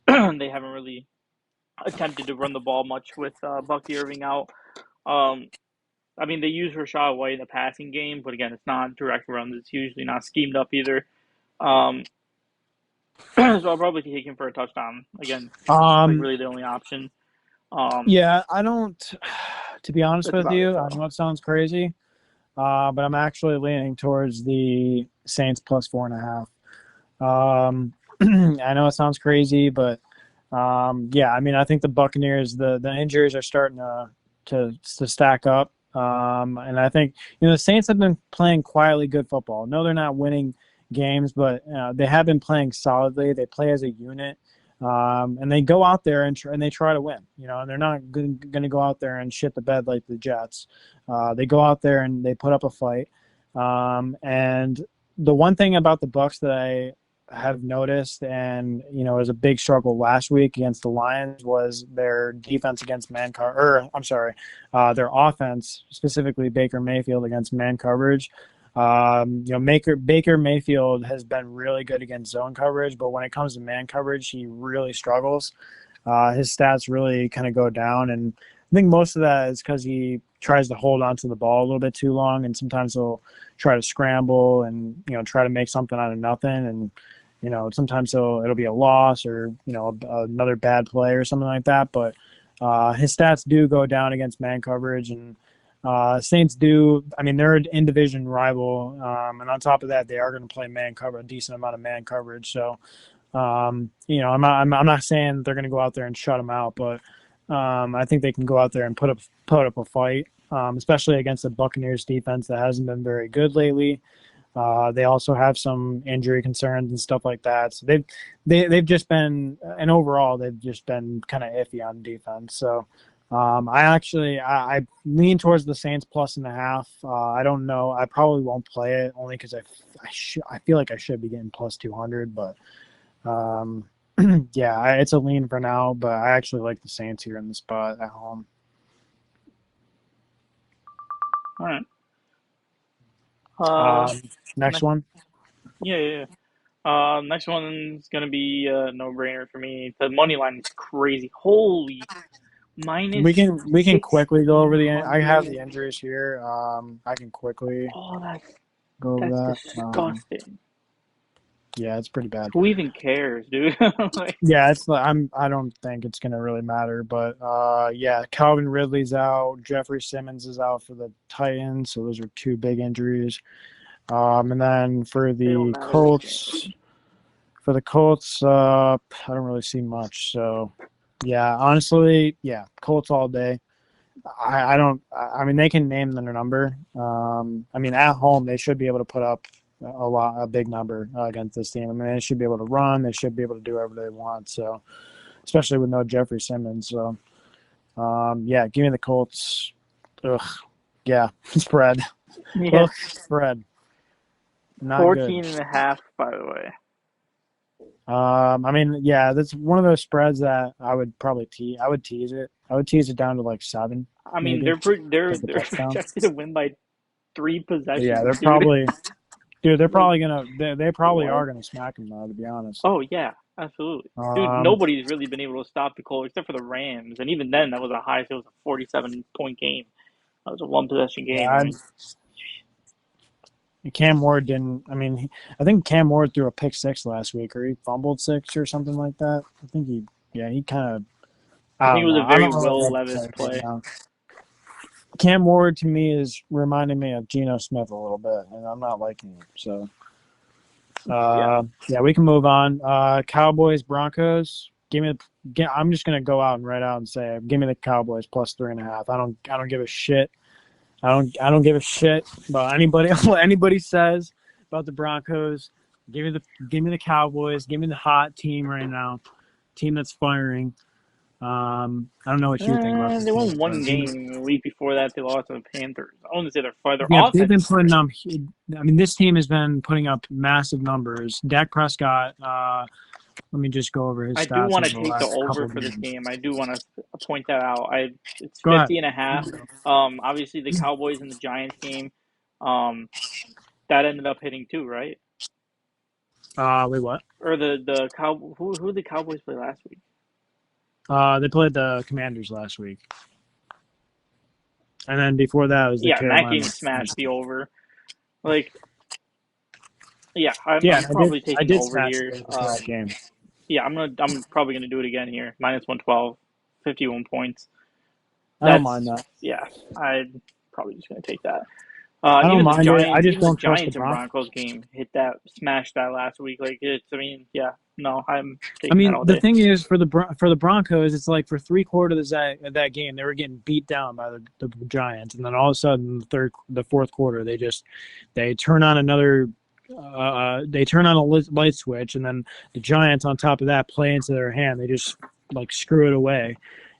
they haven't really attempted to run the ball much with Bucky Irving out. Um, I mean, they use Rashad White in the passing game, but again, it's not direct runs. It's usually not schemed up either. Um, so I'll probably take him for a touchdown. Again, like Um, really the only option. Um, yeah, I don't. To be honest that's with about it you, I though. know it sounds crazy, but I'm actually leaning towards the Saints plus 4.5. I know it sounds crazy, but yeah, I mean, I think the Buccaneers, the injuries are starting to stack up, and I think the Saints have been playing quietly good football. No, they're not winning games, but they have been playing solidly. They play as a unit. And they go out there and they try to win, and they're not going to go out there and shit the bed like the Jets. They go out there and they put up a fight. And the one thing about the Bucks that I have noticed, and was a big struggle last week against the Lions, was their defense against man cover. Or I'm sorry, their offense, specifically Baker Mayfield against man coverage. Baker Mayfield has been really good against zone coverage, but when it comes to man coverage, he really struggles. His stats really kind of go down, and I think most of that is because he tries to hold onto the ball a little bit too long, and sometimes he'll try to scramble and try to make something out of nothing, and sometimes it'll be a loss or another bad play or something like that. But his stats do go down against man coverage, and Saints do. I mean, they're an in division rival, and on top of that, they are going to play man cover a decent amount of man coverage. So, I'm not saying they're going to go out there and shut them out, but I think they can go out there and put up a fight, especially against the Buccaneers defense that hasn't been very good lately. They also have some injury concerns and stuff like that. So they've just been, and overall they've just been kind of iffy on defense. So I lean towards the Saints plus and a half. I don't know. I probably won't play it only because I feel like I should be getting plus 200, but um, yeah, it's a lean for now. But I actually like the Saints here in the spot at home. All right. Uh, Next next, one. yeah, yeah. Next one's gonna be a no-brainer for me. The money line is crazy. Holy We minus can quickly go over the. I have 1,600. the injuries here. I can quickly Oh, go over that's that. disgusting. Yeah, it's pretty bad. Who even cares, dude? Like, Yeah, I don't think it's gonna really matter, but yeah, Calvin Ridley's out. Jeffrey Simmons is out for the Titans, so those are two big injuries. And then they don't matter this game. For the Colts, I don't really see much. So yeah, honestly, yeah, Colts all day. I don't. I mean, they can name their number. I mean, at home they should be able to put up a big number against this team. I mean, they should be able to run. They should be able to do whatever they want. So, especially with no Jeffrey Simmons. So, yeah, give me the Colts. Ugh, yeah, spread. Yeah, Ugh, spread. Not good. 14 and a half, by the way. I mean, yeah, that's one of those spreads that I would probably tease. I would tease it. I would tease it down to like 7, I mean, maybe. they're Take the they're touchdown. projected to win by three But yeah, possessions, dude. they're Like, probably gonna, they probably what? are gonna smack him though, to be honest. Oh yeah, absolutely, dude. Um, Nobody's really been able to stop the Colts except for the Rams, and even then, that was a high. It was a 47-point game. That was a one possession game. I yeah, mean, Cam Ward didn't. I mean, I think Cam Ward threw a pick six last week, or he fumbled six or something like that. I think he kind of. I I think it don't was know. a I very don't really Will know what to Levis say right play. now. Cam Ward to me is reminding me of Geno Smith a little bit, and I'm not liking it. So, Yeah, yeah, we can move on. Cowboys Broncos. I'm just gonna go out and right out and say, give me the Cowboys plus 3.5. I don't give a shit. I don't give a shit about anybody what anybody says about the Broncos. Give me the Cowboys. Give me the hot team right now. Team that's firing. I don't know what you think about this They team, won but one game. A week before that, they lost to the Panthers. I wouldn't say they're far. Their yeah, they've offense been is putting great. up. I mean, this team has been putting up massive numbers. Dak Prescott. Let me just go over his I do stats want over to the take the last couple over of for this games. game. I do want to point that out. It's Go ahead. 50.5. Obviously the Cowboys and the Giants game, um, that ended up hitting too, right? Wait, what? Or the cow who the Cowboys play last week? They played the Commanders last week, and then before that was the Yeah, and that game Carolina. smashed the over. Like, yeah, Yeah, I'm probably I taking the did over smash here. the over for that game. Yeah, I'm probably gonna do it again here. Minus 112, 51 points. I don't mind That's that. yeah. I'm probably just gonna take that. I don't mind it. I just Even the don't trust the Giants and Broncos. Broncos game hit that, smashed that last week. Like it's, I mean, yeah, no, I'm I taking that mean, all the day. thing is for the Broncos, it's like for 3 quarters of that game, they were getting beat down by the Giants, and then all of a sudden, the fourth quarter, they turn on another, they turn on a light switch, and then the Giants, on top of that, play into their hand. They just like screw it away,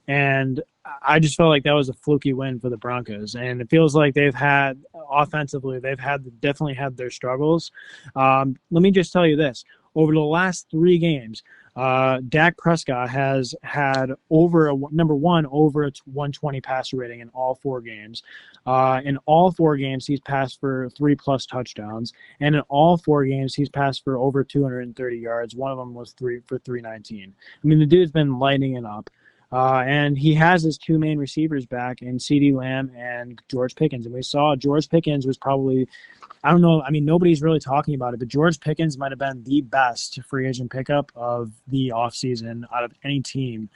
and I just felt like that was a fluky win for the Broncos, and it feels like they've had offensively, definitely had their struggles. Let me just tell you this: over the last 3 games. Dak Prescott has had over number one over a 120 passer rating in all 4 games. In all 4 games, he's passed for 3+ touchdowns, and in all 4 games, he's passed for over 230 yards. One of them was 319. I mean, the dude's been lighting it up. And he has his 2 main receivers back in CeeDee Lamb and George Pickens. And we saw George Pickens was probably, I don't know, I mean, nobody's really talking about it, but George Pickens might have been the best free agent pickup of the offseason out of any team.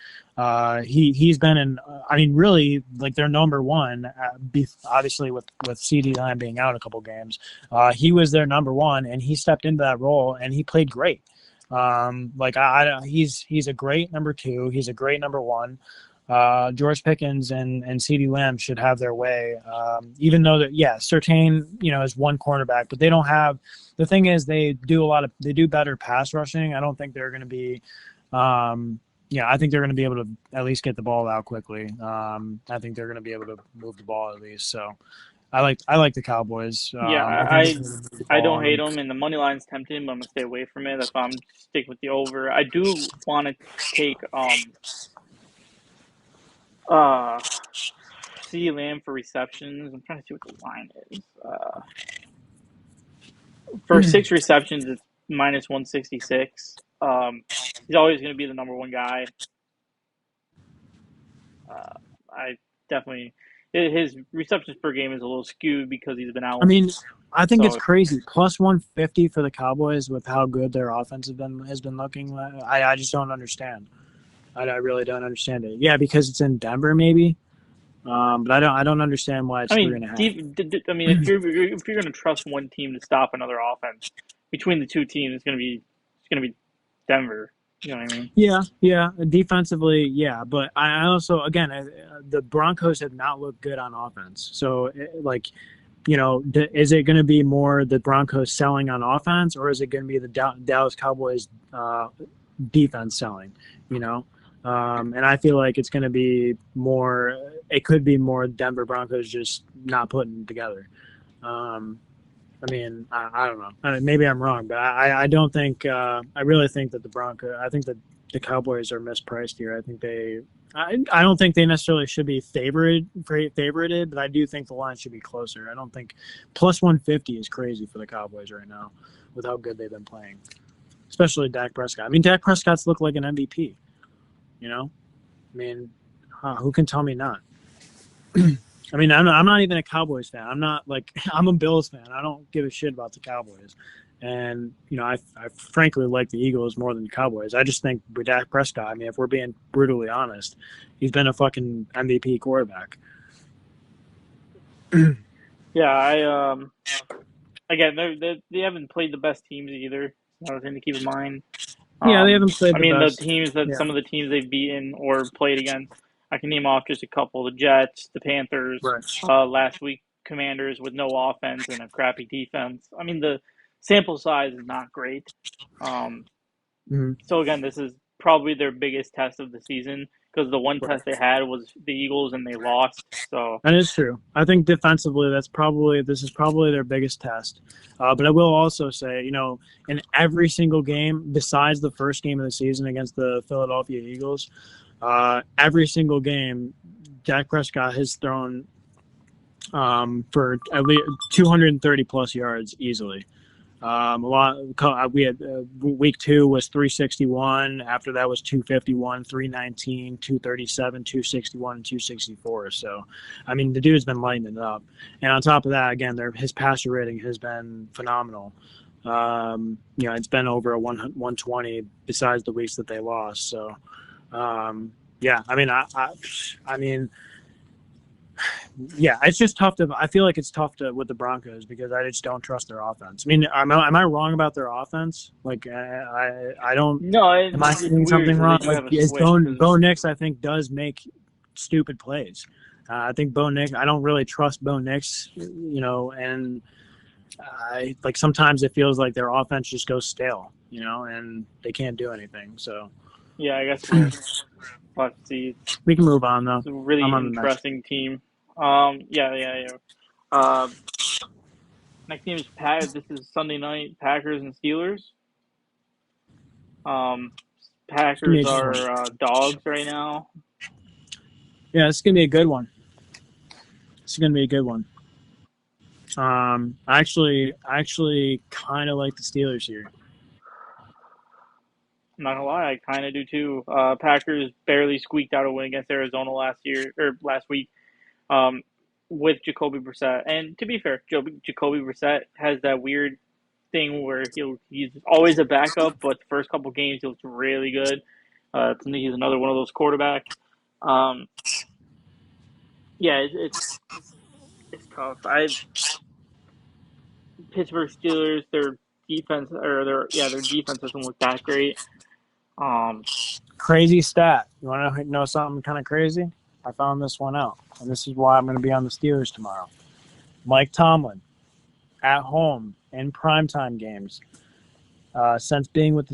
He's been in, I mean, really, like their number one, obviously with CeeDee Lamb being out a couple games. He was their number one, and he stepped into that role, and he played great. He's a great number 2. He's a great number 1. George Pickens and CeeDee Lamb should have their way. Even though that, yeah, Surtain, is one cornerback, but they don't have. The thing is, they do better pass rushing. I don't think they're going to be. I think they're going to be able to at least get the ball out quickly. I think they're going to be able to move the ball at least. So I like the Cowboys. Yeah, I think they're going to move the I ball don't on hate them. them, and the money line's tempting, but I'm gonna stay away from it. That's why I'm sticking with the over. I do want to take uh CeeDee Lamb for receptions. I'm trying to see what the line is. For 6 receptions, it's minus 166. He's always going to be the number one guy. I definitely his receptions per game is a little skewed because he's been I out. mean, I think it's So crazy. Plus 150 for the Cowboys with how good their offense has been looking. I just don't understand. I really don't understand it. Yeah, because it's in Denver, maybe. But I don't understand why I it's three mean, and a half. I mean, if you're going to trust one team to stop another offense between the two teams, it's going to be Denver. You know what I mean? Yeah. Defensively, yeah, but I also again the Broncos have not looked good on offense. So like, is it going to be more the Broncos selling on offense, or is it going to be the Dallas Cowboys defense selling? You know, and I feel like it's going to be more. It could be more Denver Broncos just not putting it together. Um, I mean, I don't know. Maybe I'm wrong, but I don't think. I really think that I think that the Cowboys are mispriced here. I think I don't think they necessarily should be favorited, but I do think the line should be closer. I don't think plus 150 is crazy for the Cowboys right now with how good they've been playing, especially Dak Prescott. I mean, Dak Prescott's looked like an MVP. You know, I mean, who can tell me not? I mean, I'm not even a Cowboys fan. I'm not like I'm a Bills fan. I don't give a shit about the Cowboys, and I frankly like the Eagles more than the Cowboys. I just think with Dak Prescott. I mean, if we're being brutally honest, he's been a fucking MVP quarterback. Yeah, I again they haven't played the best teams either. Another thing to keep in mind. Yeah, they haven't I played the mean, the best. teams that Yeah. some of the teams they've beaten or played against, I can name off just a couple: the Jets, the Panthers, Right. last week Commanders with no offense and a crappy defense. I mean, the sample size is not great. Um, Mhm. so again, this is probably their biggest test of the season because the one Right. test they had was the Eagles and they lost. So That is true. I think defensively, this is probably their biggest test. But I will also say, in every single game besides the first game of the season against the Philadelphia Eagles, every single game, Dak Prescott has thrown for at least 230 plus yards easily. A lot. We had week 2 was 361. After that was 251, 319, 237, 261, and 264. So, I mean, the dude's been lighting it up. And on top of that, again, his passer rating has been phenomenal. It's been over a 120 besides the weeks that they lost. So, yeah, I mean, I mean, yeah, it's just tough to. I feel like it's tough to with the Broncos because I just don't trust their offense. I mean, am I wrong about their offense? Like, I don't. no, Am I it's seeing weird something because they wrong? do Like, have a is switch because Bo Nix? I think does make stupid plays. I think Bo Nix. I don't really trust Bo Nix. And I like sometimes it feels like their offense just goes stale. And they can't do anything. So yeah, I guess we'll have to see. we can move on though. It's a really I'm on the next. interesting team. Yeah, yeah, yeah. Next game is This is Sunday night. Packers and Steelers. Um, It's gonna be Packers a good one. are dogs right now. Yeah, it's gonna be a good one. It's gonna be a good one. I actually kind of like the Steelers here. I'm not gonna lie, I kind of do too. Packers barely squeaked out a win against Arizona last year or last week. Um, with Jacoby Brissett, and to be fair, Jacoby Brissett has that weird thing where he's always a backup, but the first couple games he looks really good. To me, he's another one of those quarterbacks. Um, yeah, it's tough. I Pittsburgh Steelers, their defense doesn't look that great. Um, Crazy stat. You want to know something kind of crazy? I found this one out, and this is why I'm going to be on the Steelers tomorrow. Mike Tomlin at home in primetime games since being with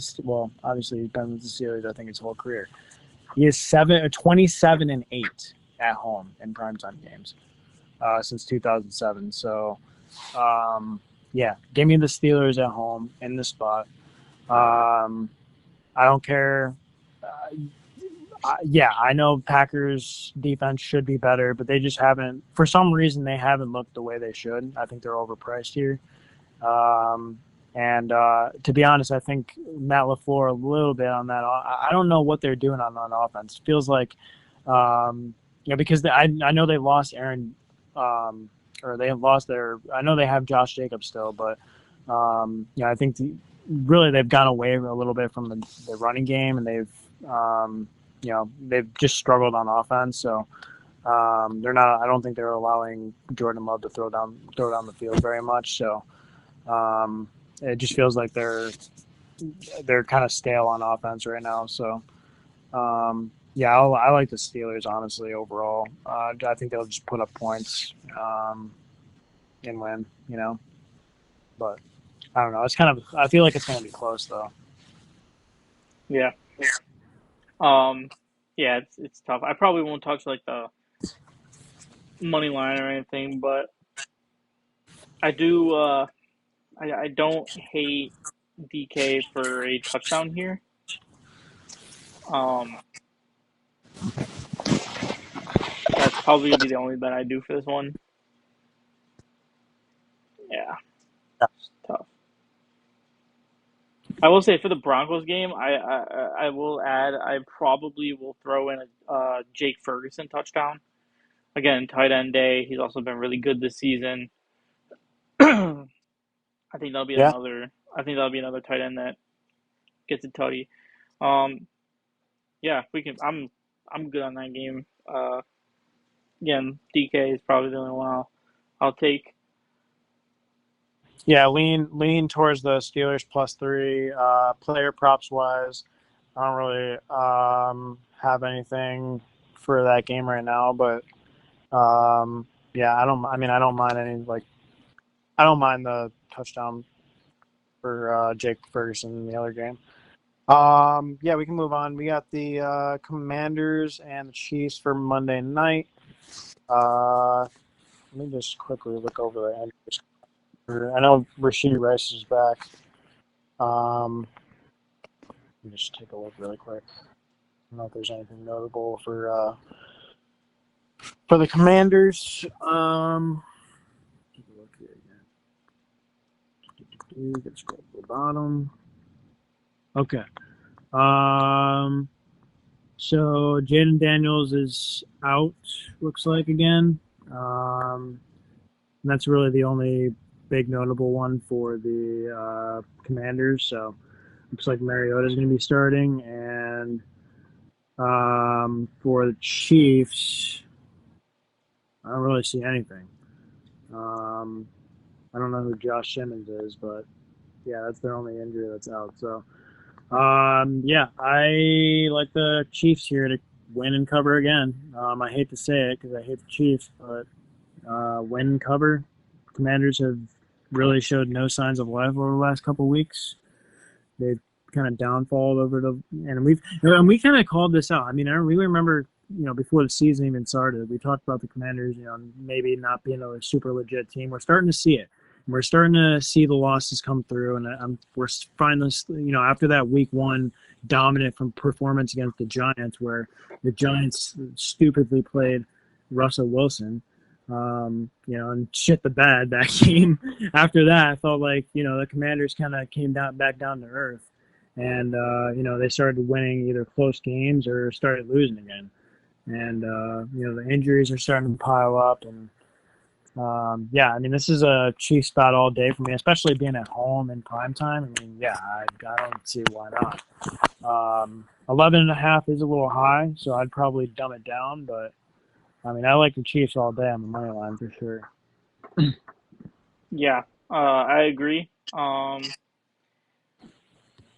obviously he's been with the Steelers. I think his whole career. He is 27-8 at home in primetime games since 2007. So, yeah, give me the Steelers at home in the spot. I don't care. Yeah, I know Packers defense should be better, but they just haven't. For some reason, they haven't looked the way they should. I think they're overpriced here. And to be honest, I think Matt LaFleur a little bit on that. I don't know what they're doing on offense. It feels like, because I know they lost Aaron, or they have lost their. I know they have Josh Jacobs still, but I think really they've gone away a little bit from the running game, and they've just struggled on offense. So they're not. I don't think they're allowing Jordan Love to throw down the field very much. So it just feels like they're kind of stale on offense right now. So yeah, I like the Steelers honestly overall. I think they'll just put up points and win. But I don't know. It's kind of. I feel like it's going to be close though. yeah. Um, yeah, it's tough. I probably won't touch like the money line or anything, but I do. I don't hate DK for a touchdown here. Um, that's probably gonna be the only bet I do for this one. Yeah, it's tough. I will say for the Broncos game, I will add. I probably will throw in a Jake Ferguson touchdown. Again, tight end day. He's also been really good this season. I think that'll be Yeah. another. I think that'll be another tight end that gets a tutty. Um, yeah, we can. I'm good on that game. Again, DK is probably the only one I'll take. Yeah, lean towards the Steelers +3. Player props wise, I don't really have anything for that game right now, but yeah, I don't. I mean, I don't mind any like I don't mind the touchdown for Jake Ferguson in the other game. Yeah, we can move on. We got the Commanders and the Chiefs for Monday night. Uh, let me just quickly look over the injuries. I know Rashid Rice is back. Um, let me just take a look really quick. I don't know if there's anything notable for the Commanders. Take a look here again. Get scroll to the bottom. Okay. Um, so Jaden Daniels is out. Looks like again. And that's really the only big notable one for the Commanders. So looks like Mariota is going to be starting, and for the Chiefs, I don't really see anything. Um, I don't know who Josh Simmons is, but yeah, that's their only injury that's out. So yeah, I like the Chiefs here to win and cover again. I hate to say it because I hate the Chiefs, but win and cover. Commanders have really showed no signs of life over the last couple of weeks. They've kind of downfalled over the, and we kind of called this out. I mean, I really remember, before the season even started, we talked about the Commanders, maybe not being a super legit team. We're starting to see it. We're starting to see the losses come through, and we're finally, after that week one dominant from performance against the Giants, where the Giants stupidly played Russell Wilson, and shit the bed that game. After that, I felt like the Commanders kind of came back down to earth, and they started winning either close games or started losing again. And the injuries are starting to pile up, and yeah, I mean this is a Chiefs spot all day for me, especially being at home in prime time. I mean, yeah, I don't see why not. 11.5 is a little high, so I'd probably dumb it down, but I mean, I like the Chiefs all day on the money line for sure. Yeah, I agree.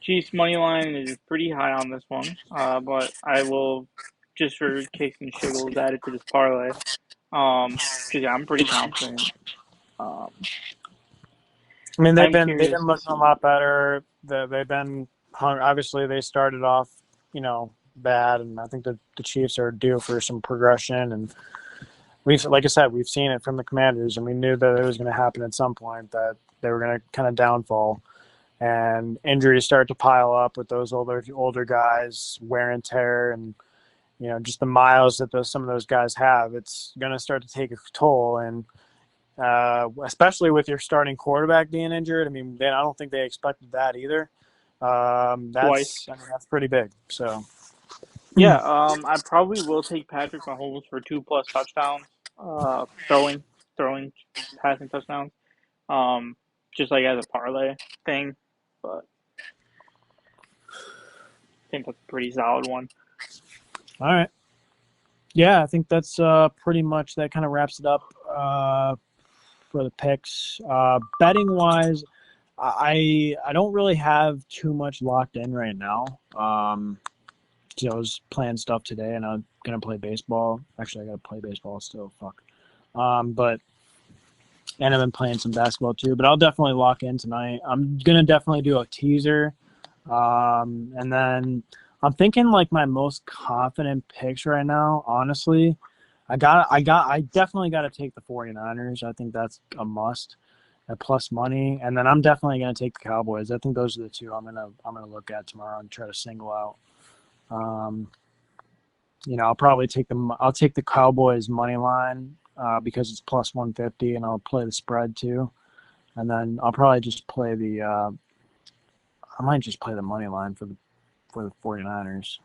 Chiefs money line is pretty high on this one, but I will just for kicks and shiggles add it to this parlay. Because yeah, I'm pretty confident. Um, I mean, they've I'm been curious to looking a see. lot better. They've been obviously they started off, bad, and I think the Chiefs are due for some progression. And we've, like I said, we've seen it from the Commanders, and we knew that it was going to happen at some point that they were going to kind of downfall, and injuries start to pile up with those older guys, wear and tear, and just the miles that some of those guys have. It's going to start to take a toll, and especially with your starting quarterback being injured. I mean, I don't think they expected that either. Twice. That's pretty big. So Yeah, I probably will take Patrick Mahomes for 2+ touchdowns, throwing, throwing, passing touchdowns, um, just like as a parlay thing. But I think that's a pretty solid one. all right, yeah, I think that's pretty much that kind of wraps it up for the picks. Betting wise, I don't really have too much locked in right now. I was playing stuff today, and I'm gonna play baseball. Actually, I gotta play baseball still. Fuck. But and I've been playing some basketball too. But I'll definitely lock in tonight. I'm gonna definitely do a teaser, and then I'm thinking like my most confident picks right now. Honestly, I definitely got to take the 49ers. I think that's a must at plus money, and then I'm definitely gonna take the Cowboys. I think those are the two I'm gonna look at tomorrow and try to single out. Um, I'll probably I'll take the Cowboys money line because it's plus 150, and I'll play the spread too. And then I'll probably just play I might just play the money line for the 49ers.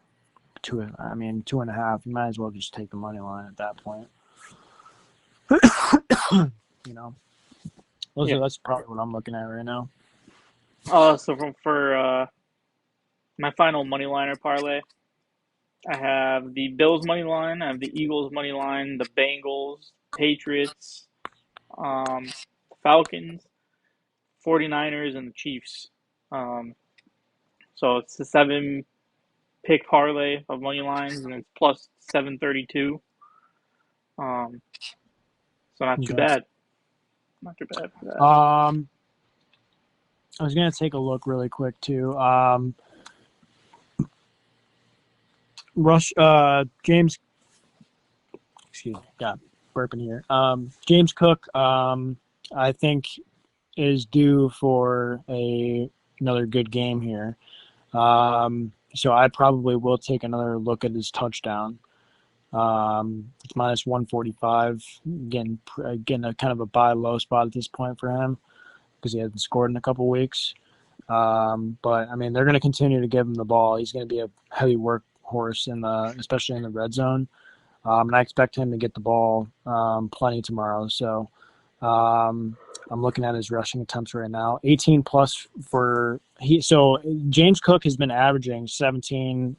I mean 2.5. You might as well just take the money line at that point. you know, Yeah. that's probably what I'm looking at right now. So for my final money liner parlay, I have the Bills money line, I have the Eagles money line, the Bengals, Patriots, Falcons, 49ers and the Chiefs. So it's the 7 pick parlay of money lines, and it's plus 732. Um, so not too Okay. bad. Not too bad for that. I was gonna take a look really quick too. James, excuse me, got burping here. James Cook, I think is due for another good game here. So I probably will take another look at his touchdown. It's minus 145. Getting a kind of a buy low spot at this point for him because he hasn't scored in a couple weeks. But I mean, they're going to continue to give him the ball. He's going to be a heavy workhorse especially in the red zone. And I expect him to get the ball plenty tomorrow. So I'm looking at his rushing attempts right now. 18 plus So James Cook has been averaging 17,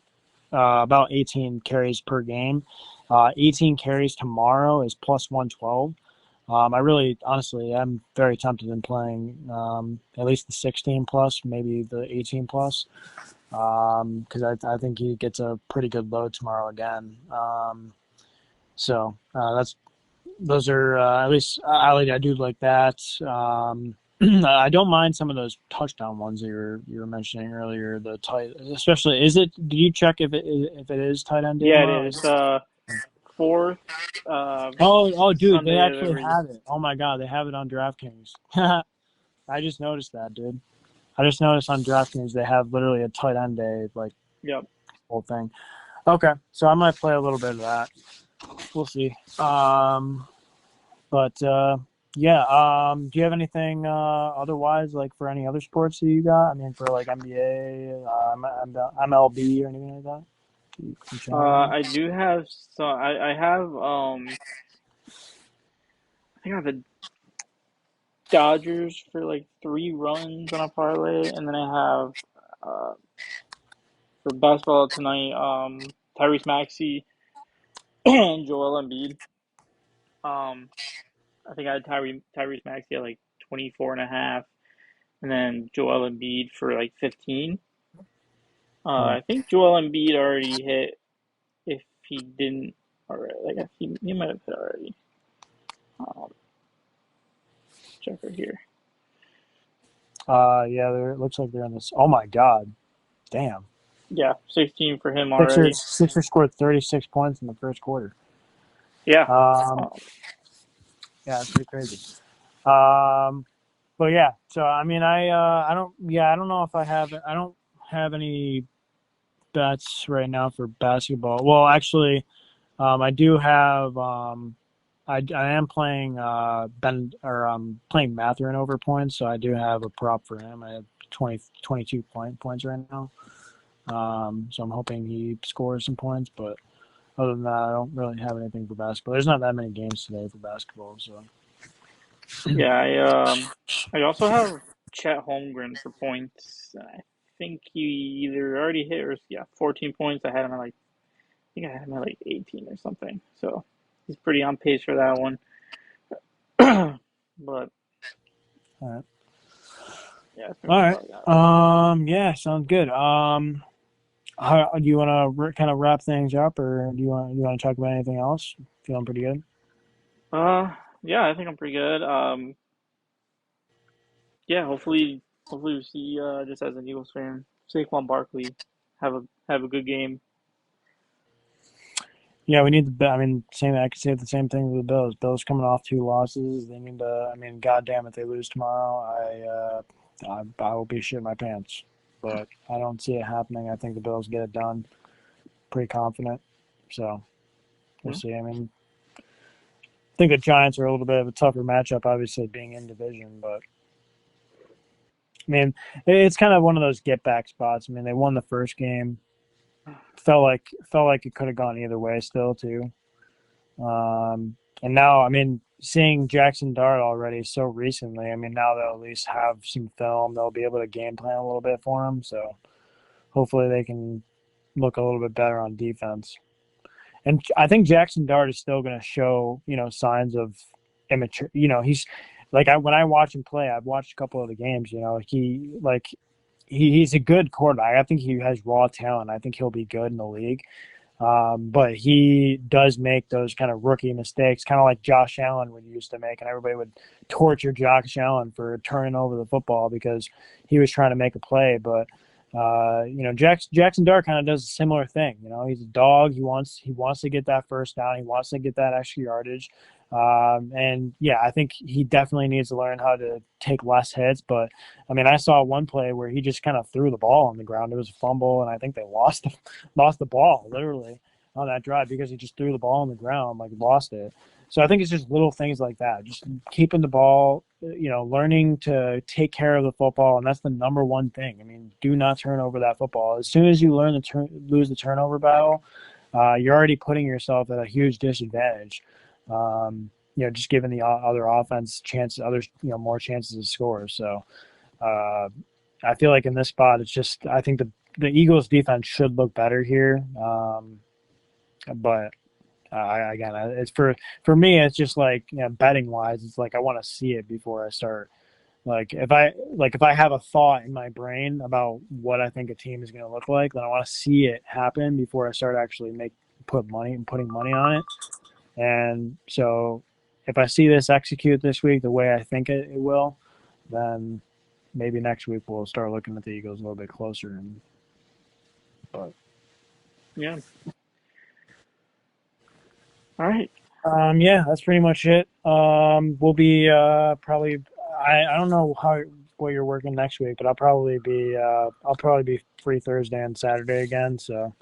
about 18 carries per game. 18 carries tomorrow is plus 112. Honestly, I'm very tempted in playing at least the 16 plus, maybe the 18 plus, because I think he gets a pretty good load tomorrow again. So those are at least I do like that. I don't mind some of those touchdown ones that you were mentioning earlier. The tight, especially, did you check if it is tight end day Yeah, it tomorrow? is. Fourth Dude, they Sunday of actually every. have it. Oh my God, they have it on DraftKings. I just noticed that, dude. I just noticed on DraftKings they have literally a tight end day, like Yep. whole thing. Okay, so I might play a little bit of that. We'll see. But yeah. Do you have anything otherwise, like for any other sports that you got? I mean, for like NBA, MLB, or anything like that? You can share anything? I do have. So I have. I think I have the Dodgers for like 3 runs on a parlay, and then I have for basketball tonight. Tyrese Maxey and Joel Embiid. Um, I think I had Tyrese Maxey at like 24.5, and then Joel Embiid for like 15. Yeah. I think Joel Embiid already hit. If he didn't already, like he might have hit already. Um, check right here. Yeah. It looks like they're in this. Oh my God, damn. Yeah, 16 for him already. Sixers scored 36 points in the first quarter. Yeah. Um, Um, yeah, it's pretty crazy. But yeah, so I mean, I don't know if I don't have any bets right now for basketball. Well, actually, I do have. I am playing playing Matherin over points, so I do have a prop for him. I have 22 points right now. So I'm hoping he scores some points, but other than that, I don't really have anything for basketball. There's not that many games today for basketball, so yeah, I also have Chet Holmgren for points. I think he either already hit or yeah, 14 points. I think I had him at like 18 or something. So he's pretty on pace for that one. But all right. yeah, that's pretty All much right. all I got. Yeah, sounds good. Do you want to kind of wrap things up, or do you want to talk about anything else? Feeling pretty good. Yeah, I think I'm pretty good. Yeah, hopefully we see just as an Eagles fan, Saquon Barkley have a good game. Yeah, we need the. I mean, same. I could say the same thing with the Bills. Bills coming off 2 losses. They need to. I mean, goddamn, if they lose tomorrow, I will be shitting my pants. But I don't see it happening. I think the Bills get it done. Pretty confident. So we'll Yeah. see. I mean, I think the Giants are a little bit of a tougher matchup, obviously being in division. But I mean, it's kind of one of those get back spots. I mean, they won the first game. Felt like it could have gone either way still too. And now, I mean, seeing Jackson Dart already so recently, I mean, now they'll at least have some film. They'll be able to game plan a little bit for him. So hopefully they can look a little bit better on defense. And I think Jackson Dart is still going to show, signs of immature. like when I watch him play, I've watched a couple of the games. You know, he's a good quarterback. I think he has raw talent. I think he'll be good in the league. But he does make those kind of rookie mistakes, kind of like Josh Allen would used to make, and everybody would torture Josh Allen for turning over the football because he was trying to make a play. But Jackson Dart kind of does a similar thing. You know, he's a dog. He wants to get that first down. He wants to get that extra yardage. And yeah, I think he definitely needs to learn how to take less hits. But I mean, I saw one play where he just kind of threw the ball on the ground. It was a fumble, and I think they lost the ball literally on that drive because he just threw the ball on the ground, like lost it. So I think it's just little things like that, just keeping the ball, learning to take care of the football, and that's the number one thing. I mean, do not turn over that football. As soon as you learn to lose the turnover battle, you're already putting yourself at a huge disadvantage. Just giving the other offense chances, others, more chances to score. So I feel like in this spot, it's just I think the Eagles defense should look better here. But again, it's for me, it's just like betting wise, it's like I want to see it before I start. If I have a thought in my brain about what I think a team is going to look like, then I want to see it happen before I start actually putting money on it. And so if I see this execute this week the way I think it will, then maybe next week we'll start looking at the Eagles a little bit closer. But Yeah. All right. yeah, that's pretty much it. We'll be probably. I don't know what you're working next week, but I'll probably be free Thursday and Saturday again, so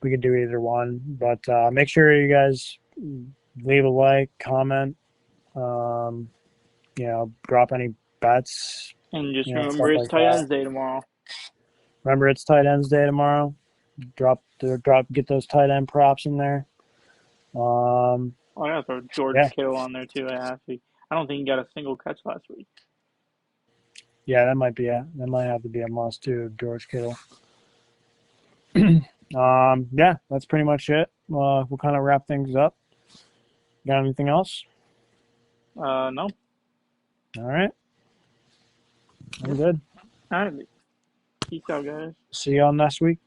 we could do either one. But make sure you guys leave a like, comment, drop any bets, And just stuff remember, it's like tight that. ends day tomorrow. Remember, it's tight ends day tomorrow. Get those tight end props in there. Oh, I gotta throw George Yeah, Kittle on there too. I have to. I don't think he got a single catch last week. yeah, that might have to be a must too, George Kittle. Yeah, that's pretty much it. We'll kind of wrap things up. Got anything else? No. All right, I'm Yep. good. All right. Peace out, guys. See y'all next week.